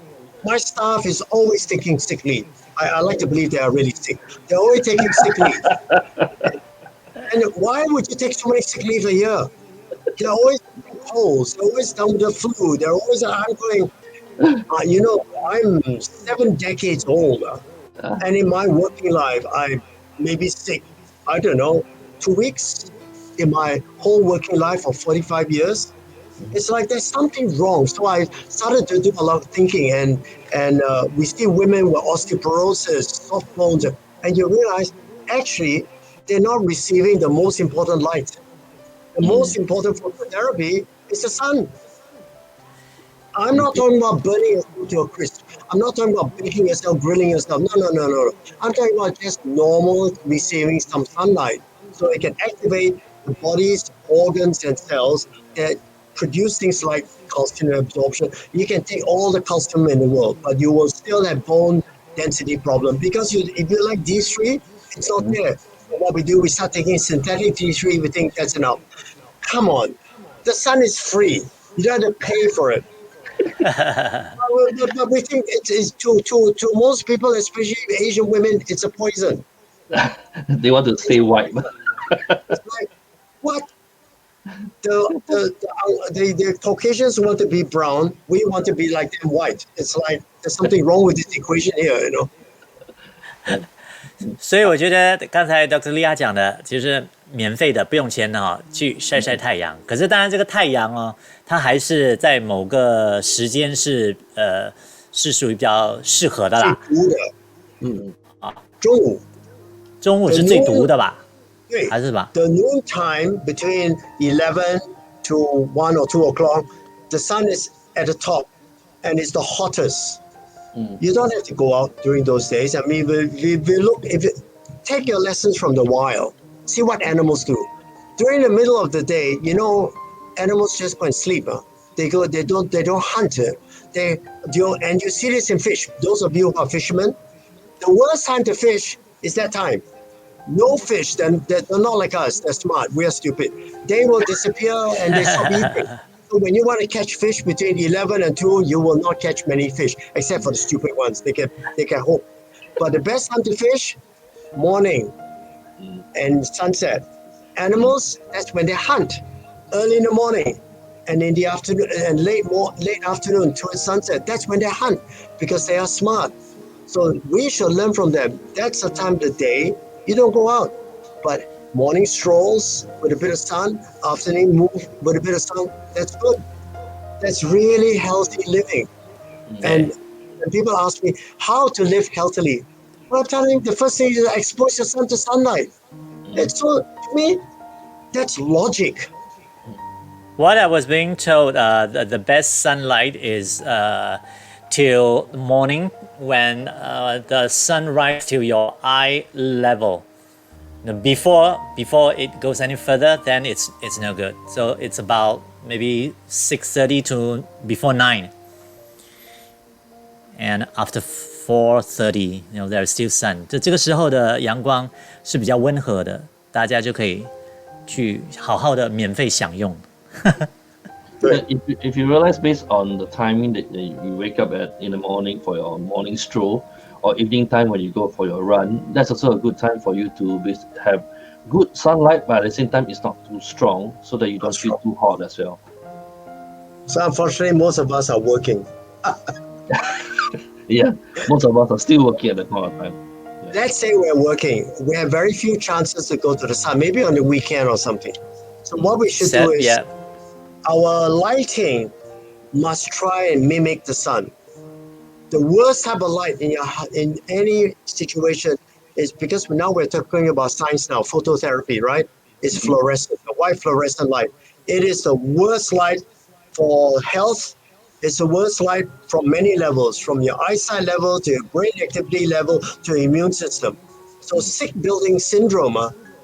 my staff is always taking sick leave. I like to believe they are really sick. They're always taking sick leave. And why would you take so many sick leave a year? They're always colds. They're always down with the flu. They're always. I'm going. I'm 7 decades old, and in my working life, I may be sick. I don't know, 2 weeks in my whole working life of 45 years. It's like there's something wrong. So I started to do a lot of thinking, and we see women with osteoporosis, soft bones, and you realize actually they're not receiving the most important light. The most important phototherapy is the sun. I'm not talking about burning yourself to a crisp. I'm not talking about baking yourself, grilling yourself. No. I'm talking about just normal receiving some sunlight so it can activate the body's organs and cells that produce things like calcium absorption. You can take all the calcium in the world, but you will still have bone density problem because if you like D3, it's not there. So what we do, we start taking synthetic D3. We think that's enough. Come on, the sun is free. You don't have to pay for it. But we think it's to most people, especially Asian women, it's a poison. They want to stay white. It's like what the Caucasians want to be brown, we want to be like them white. It's like there's something wrong with this equation here. 所以我觉得刚才 Dr. 利亚讲的，其实免费的不用钱的哈，去晒晒太阳。可是当然这个太阳哦，它还是在某个时间是属于比较适合的啦。最毒的，中午是最毒的吧？对，还是吧 ？The noon time between 11 to 1 or 2 o'clock, the sun is at the top, and it's the hottest. You don't have to go out during those days. I mean, if you take your lessons from the wild, see what animals do. During the middle of the day, animals just go and sleep. They don't hunt. And you see this in fish. Those of you who are fishermen, the worst time to fish is that time. No fish, they're not like us. They're smart. We are stupid. They will disappear and they stop eating. So when you want to catch fish between 11 and 2, you will not catch many fish, except for the stupid ones. They can hope. But the best time to fish, morning and sunset. Animals, that's when they hunt, early in the morning, and in the afternoon and late afternoon towards sunset. That's when they hunt because they are smart. So we should learn from them. That's the time of the day you don't go out, but morning strolls with a bit of sun, afternoon move with a bit of sun. That's good. That's really healthy living. And people ask me how to live healthily. Well, I'm telling you, the first thing is to expose yourself to sunlight. It's so, to me, that's logic. What I was being told, the best sunlight is till morning when the sun rises to your eye level. Before it goes any further, then it's no good. So it's about maybe 6:30 to before 9, and after 4:30, there's still sun. 这个时候的阳光是比较温和的，大家就可以去好好的免费享用。If you realize based on the timing that you wake up in the morning for your morning stroll, or evening time when you go for your run, that's also a good time for you to have good sunlight, but at the same time it's not too strong, so that you don't feel too hot as well. So unfortunately, most of us are working. Yeah, most of us are still working at that point of time. Yeah. Let's say we're working. We have very few chances to go to the sun, maybe on the weekend or something. So what we should do is our lighting must try and mimic the sun. The worst type of light in any situation is because now we're talking about science now, phototherapy, right? It's fluorescent, the white fluorescent light. It is the worst light for health. It's the worst light from many levels, from your eyesight level to your brain activity level to your immune system. So sick building syndrome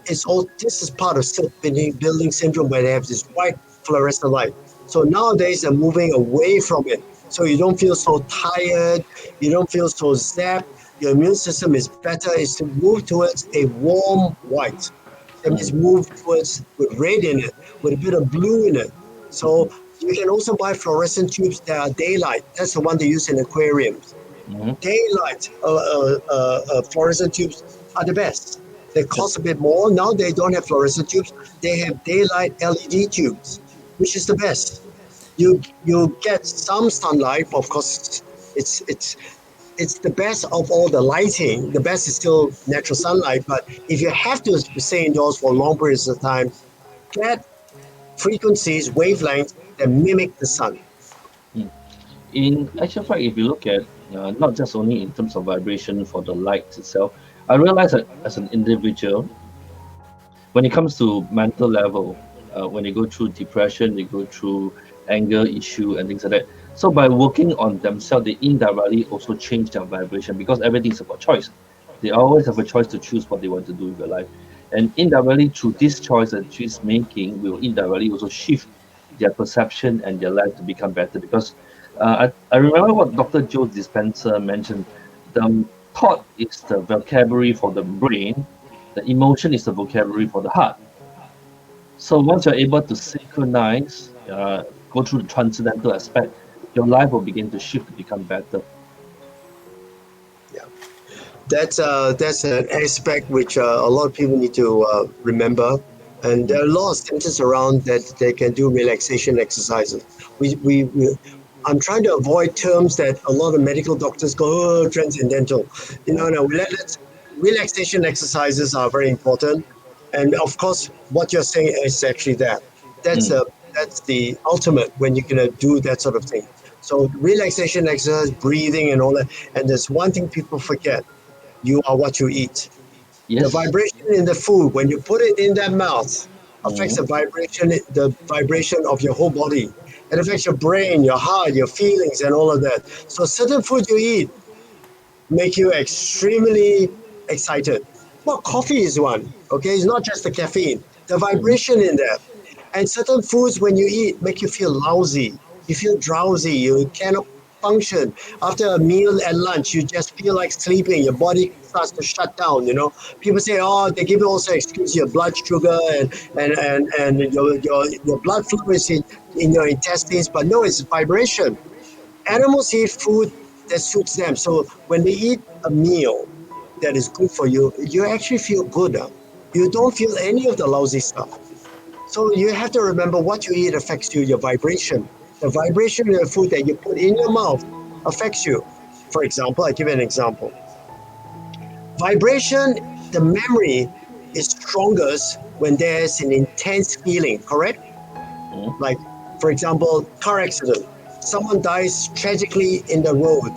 this is part of sick building syndrome where they have this white fluorescent light. So nowadays they're moving away from it. So you don't feel so tired, you don't feel so zapped. Your immune system is better, is to move towards a warm white. That means move towards with red in it, with a bit of blue in it. So you can also buy fluorescent tubes that are daylight. That's the one they use in aquariums. Mm-hmm. Daylight fluorescent tubes are the best. They cost a bit more. Now they don't have fluorescent tubes. They have daylight LED tubes, which is the best. You get some sunlight, of course. It's it's it's the best of all the lighting. The best is still natural sunlight. But if you have to stay indoors for long periods of time, get frequencies, wavelengths that mimic the sun. In actual fact, if you look at not just only in terms of vibration for the light itself, I realize that as an individual, when it comes to mental level, when they go through depression, they go through anger issue and things like that. So by working on themselves, they indirectly also change their vibration because everything is about choice. They always have a choice to choose what they want to do with their life. And indirectly through this choice that choose making will indirectly also shift their perception and their life to become better. Because I remember what Dr. Joe Dispenza mentioned. The thought is the vocabulary for the brain, the emotion is the vocabulary for the heart. So once you're able to synchronize, go through the transcendental aspect, your life will begin to shift to become better. Yeah. That's an aspect which a lot of people need to remember, and there are a lot of centers around that they can do relaxation exercises. We I'm trying to avoid terms that a lot of medical doctors go, oh, transcendental. No, relaxation exercises are very important, and of course, what you're saying is actually that. That's Mm. a that's the ultimate when you're gonna do that sort of thing. So relaxation exercise, breathing, and all that. And there's one thing people forget: you are what you eat. The Yes. vibration in the food, when you put it in that mouth, affects Mm. the vibration of your whole body. It affects your brain, your heart, your feelings, and all of that. So certain food you eat make you extremely excited. Well, coffee is one. Okay, it's not just the caffeine, the Mm. vibration in there. And certain foods, when you eat, make you feel lousy. You feel drowsy. You cannot function. After a meal at lunch, you just feel like sleeping. Your body starts to shut down. People say, oh, they give you also excuse your blood sugar and your blood flow is in your intestines, but no, it's vibration. Animals eat food that suits them. So when they eat a meal that is good for you, you actually feel good. You don't feel any of the lousy stuff. So you have to remember what you eat affects you, your vibration. The vibration of the food that you put in your mouth affects you. For example, I give you an example. Vibration, the memory is strongest when there's an intense feeling, correct? Mm. Like, for example, car accident. Someone dies tragically in the road.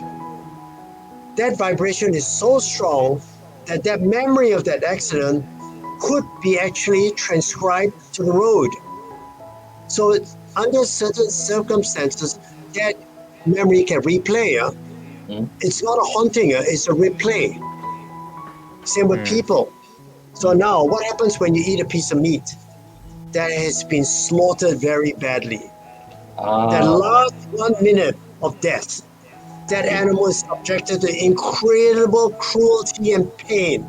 That vibration is so strong that that memory of that accident could be actually transcribed to the road. So under certain circumstances, that memory can replay. Mm. It's not a haunting, it's a replay. Same with people. So Mm. now, what happens when you eat a piece of meat that has been slaughtered very badly? That Ah. last 1 minute of death, that Okay. animal is subjected to incredible cruelty and pain.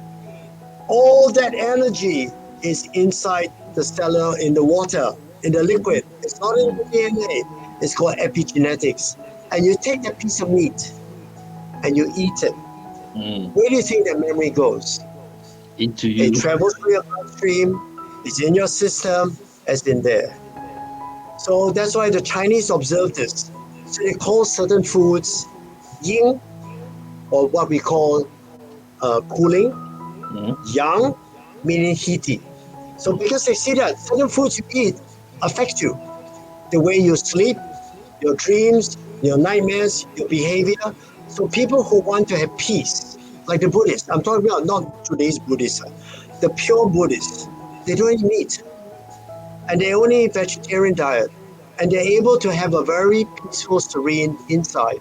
All that energy is inside the cellular in the water, in the Mm. liquid. It's not in Mm. the DNA. It's called epigenetics. And you take that piece of meat and you eat it. Mm. Where do you think that memory goes? Into It you. travels through your bloodstream, it's in your system, it's in there. So that's why the Chinese observe this. So they call certain foods yin, or what we call cooling, Mm. yang, meaning heaty. So because they see that certain foods you eat affect you, the way you sleep, your dreams, your nightmares, your behavior. So people who want to have peace, like the Buddhists, I'm talking about not today's Buddhists, the pure Buddhists, they don't eat meat and they only eat vegetarian diet. and they're able to have a very peaceful, serene inside,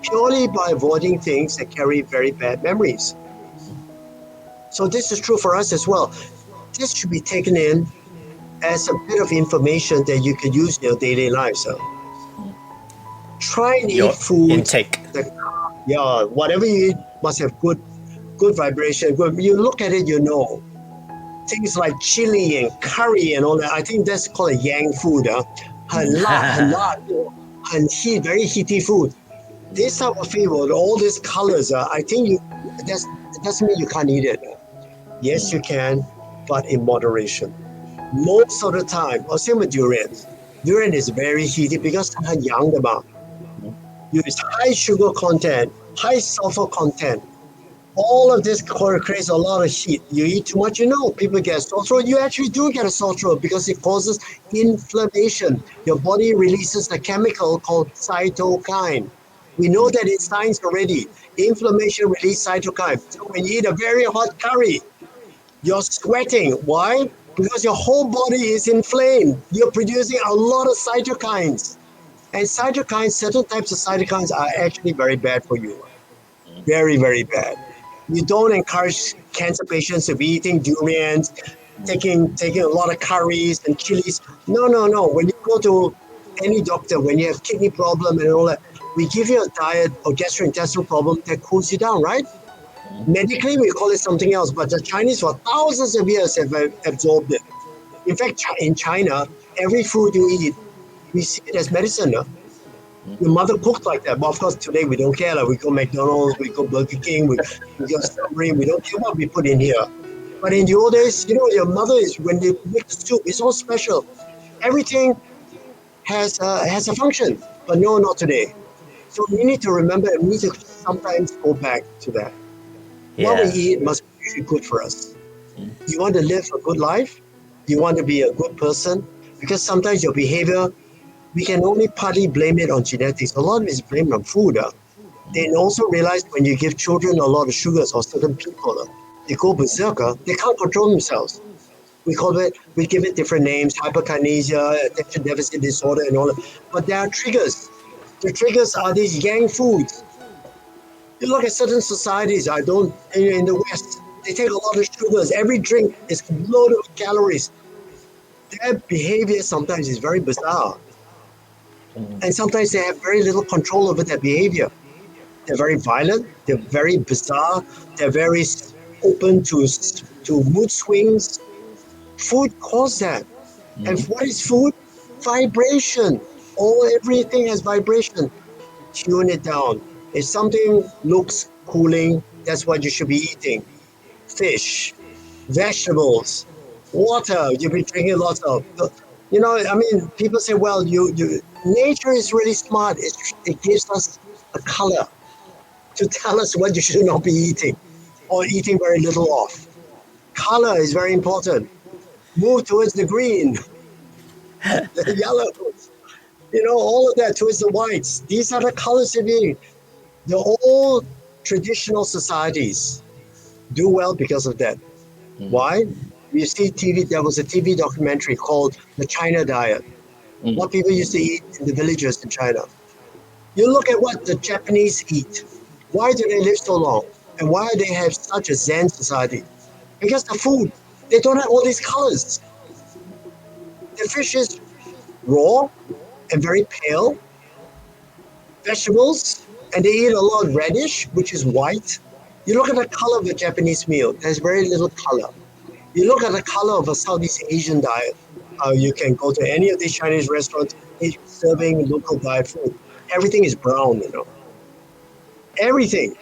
purely by avoiding things that carry very bad memories. So this is true for us as well. This should be taken in as a bit of information that you can use in your daily lives. Try and eat Your foods intake. that, yeah, whatever you eat must have good vibration. When you look at it, you know. Things like chili and curry and all that, I think that's called a yang food. 很辣, very heaty food. This type of food, with all these colors, I think that doesn't mean you can't eat it. Yes, you can, but in moderation. Most of the time, or same with durian. Durian is very heaty because 它很阳的嘛. Use high sugar content, high sulfur content. All of this creates a lot of heat. You eat too much, people get sore throat. You actually do get a sore throat because it causes inflammation. Your body releases a chemical called cytokine. We know that in science already. Inflammation releases cytokine. So when you eat a very hot curry, you're sweating. Why? Because your whole body is inflamed. You're producing a lot of cytokines. And cytokines, certain types of cytokines are actually very bad for you. Very, very bad. You don't encourage cancer patients to be eating durians, taking a lot of curries and chilies. No. When you go to any doctor, when you have kidney problem and all that, we give you a diet or gastrointestinal problem that cools you down, right? Medically, we call it something else, but the Chinese for thousands of years have absorbed it. In fact, in China, every food you eat, we see it as medicine. Your mother cooked like that, but of course today we don't care. Like we go McDonald's, we go Burger King, we go Submarine. We don't care what we put in here. But in the old days, your mother is when they make the soup, it's all special. Everything has a function, but no, not today. So we need to remember, and we need to sometimes go back to that. What we eat must be good for us. You want to live a good life? You want to be a good person? Because sometimes your behavior, we can only partly blame it on genetics. A lot of it is blamed on food. They also realize when you give children a lot of sugars or certain people, they go berserker. They can't control themselves. We give it different names, hyperkinesia, attention deficit disorder and all that. But there are triggers. The triggers are these yang foods. You look at certain societies, in the West, they take a lot of sugars. Every drink is loaded with calories. Their behavior sometimes is very bizarre. And sometimes they have very little control over their behavior. They're very violent. They're very bizarre. They're very open to mood swings. Food causes that. And what is food? Vibration. Everything has vibration. Tune it down. If something looks cooling, that's what you should be eating. Fish, vegetables, water. You'll be drinking lots of. People say, well, nature is really smart. It gives us a color to tell us what you should not be eating or eating very little of. Color is very important. Move towards the green, the yellows, all of that towards the whites. These are the colors of being. The old traditional societies do well because of that. Why? You see there was a TV documentary called The China Diet. What people used to eat in the villages in China. You look at what the Japanese eat. Why do they live so long? And why do they have such a Zen society? Because the food, they don't have all these colors. The fish is raw and very pale. Vegetables, and they eat a lot of radish, which is white. You look at the color of a Japanese meal, there's very little color. You look at the color of a Southeast Asian diet. You can go to any of these Chinese restaurants serving local diet food. Everything is brown, Everything.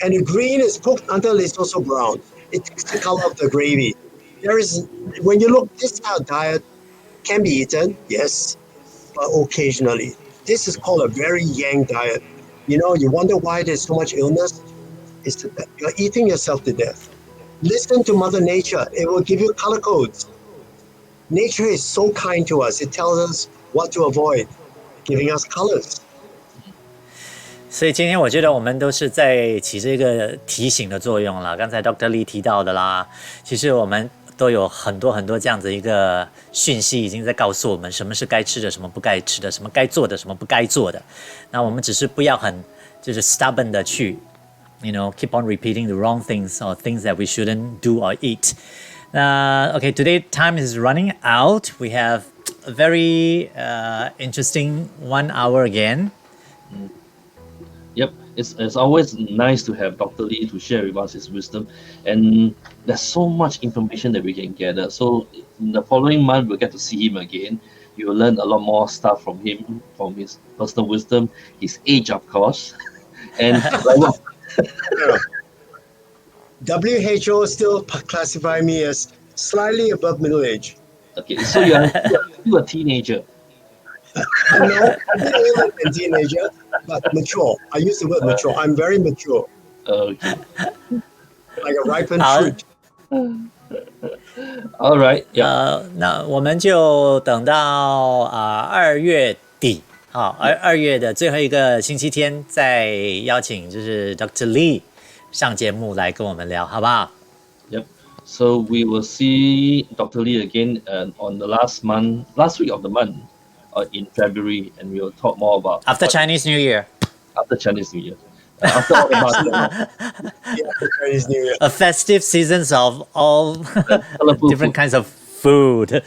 And the green is cooked until it's also brown. It takes the color of the gravy. When you look, this kind of diet can be eaten, yes, but occasionally. This is called a very yang diet. You wonder why there's so much illness? It's that you're eating yourself to death. Listen to Mother Nature. It will give you color codes. Nature is so kind to us. It tells us what to avoid, giving us colors. 所以今天我觉得我们都是在起这个提醒的作用了。刚才 Dr. Lee 提到的啦，其实我们都有很多很多这样子一个讯息，已经在告诉我们什么是该吃的，什么不该吃的，什么该做的，什么不该做的。那我们只是不要很就是 stubborn 的去keep on repeating the wrong things or things that we shouldn't do or eat. Okay, today time is running out. We have a very interesting 1 hour again. Yep, it's always nice to have Dr. Lee to share with us his wisdom, and there's so much information that we can gather. So in the following month, we'll get to see him again. You will learn a lot more stuff from him, from his personal wisdom, his age, of course, and WHO still classify me as slightly above middle age. okay. So you're still a teenager. No, a bit older than teenager, but mature. I use the word mature. I'm very mature, Okay. like a ripened 好 fruit. All right. Yeah. 那我们就等到2月底，好，二月的最后一个星期天，再邀请就是 Dr. Lee 上节目来跟我们聊，好不好？ Yep. So we will see Dr. Lee again on the last week of the month, in February, and we will talk more about After Chinese New Year, after Chinese New Year. After all the master, Yeah, Chinese New Year. a festive seasons of all colorful different food. kinds of food.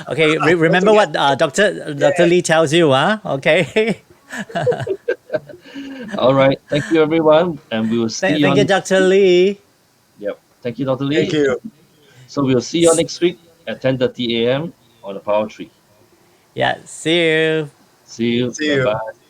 Okay, remember what Dr. Lee tells you, huh? Okay. All right. Thank you, everyone, and we will see you. Thank you, Dr. Lee. Yep. Thank you, Dr. Lee. Thank you. So we'll see you next week at 10:30 a.m. on the Power Tree. Yeah, see you. See you. See you. Bye-bye.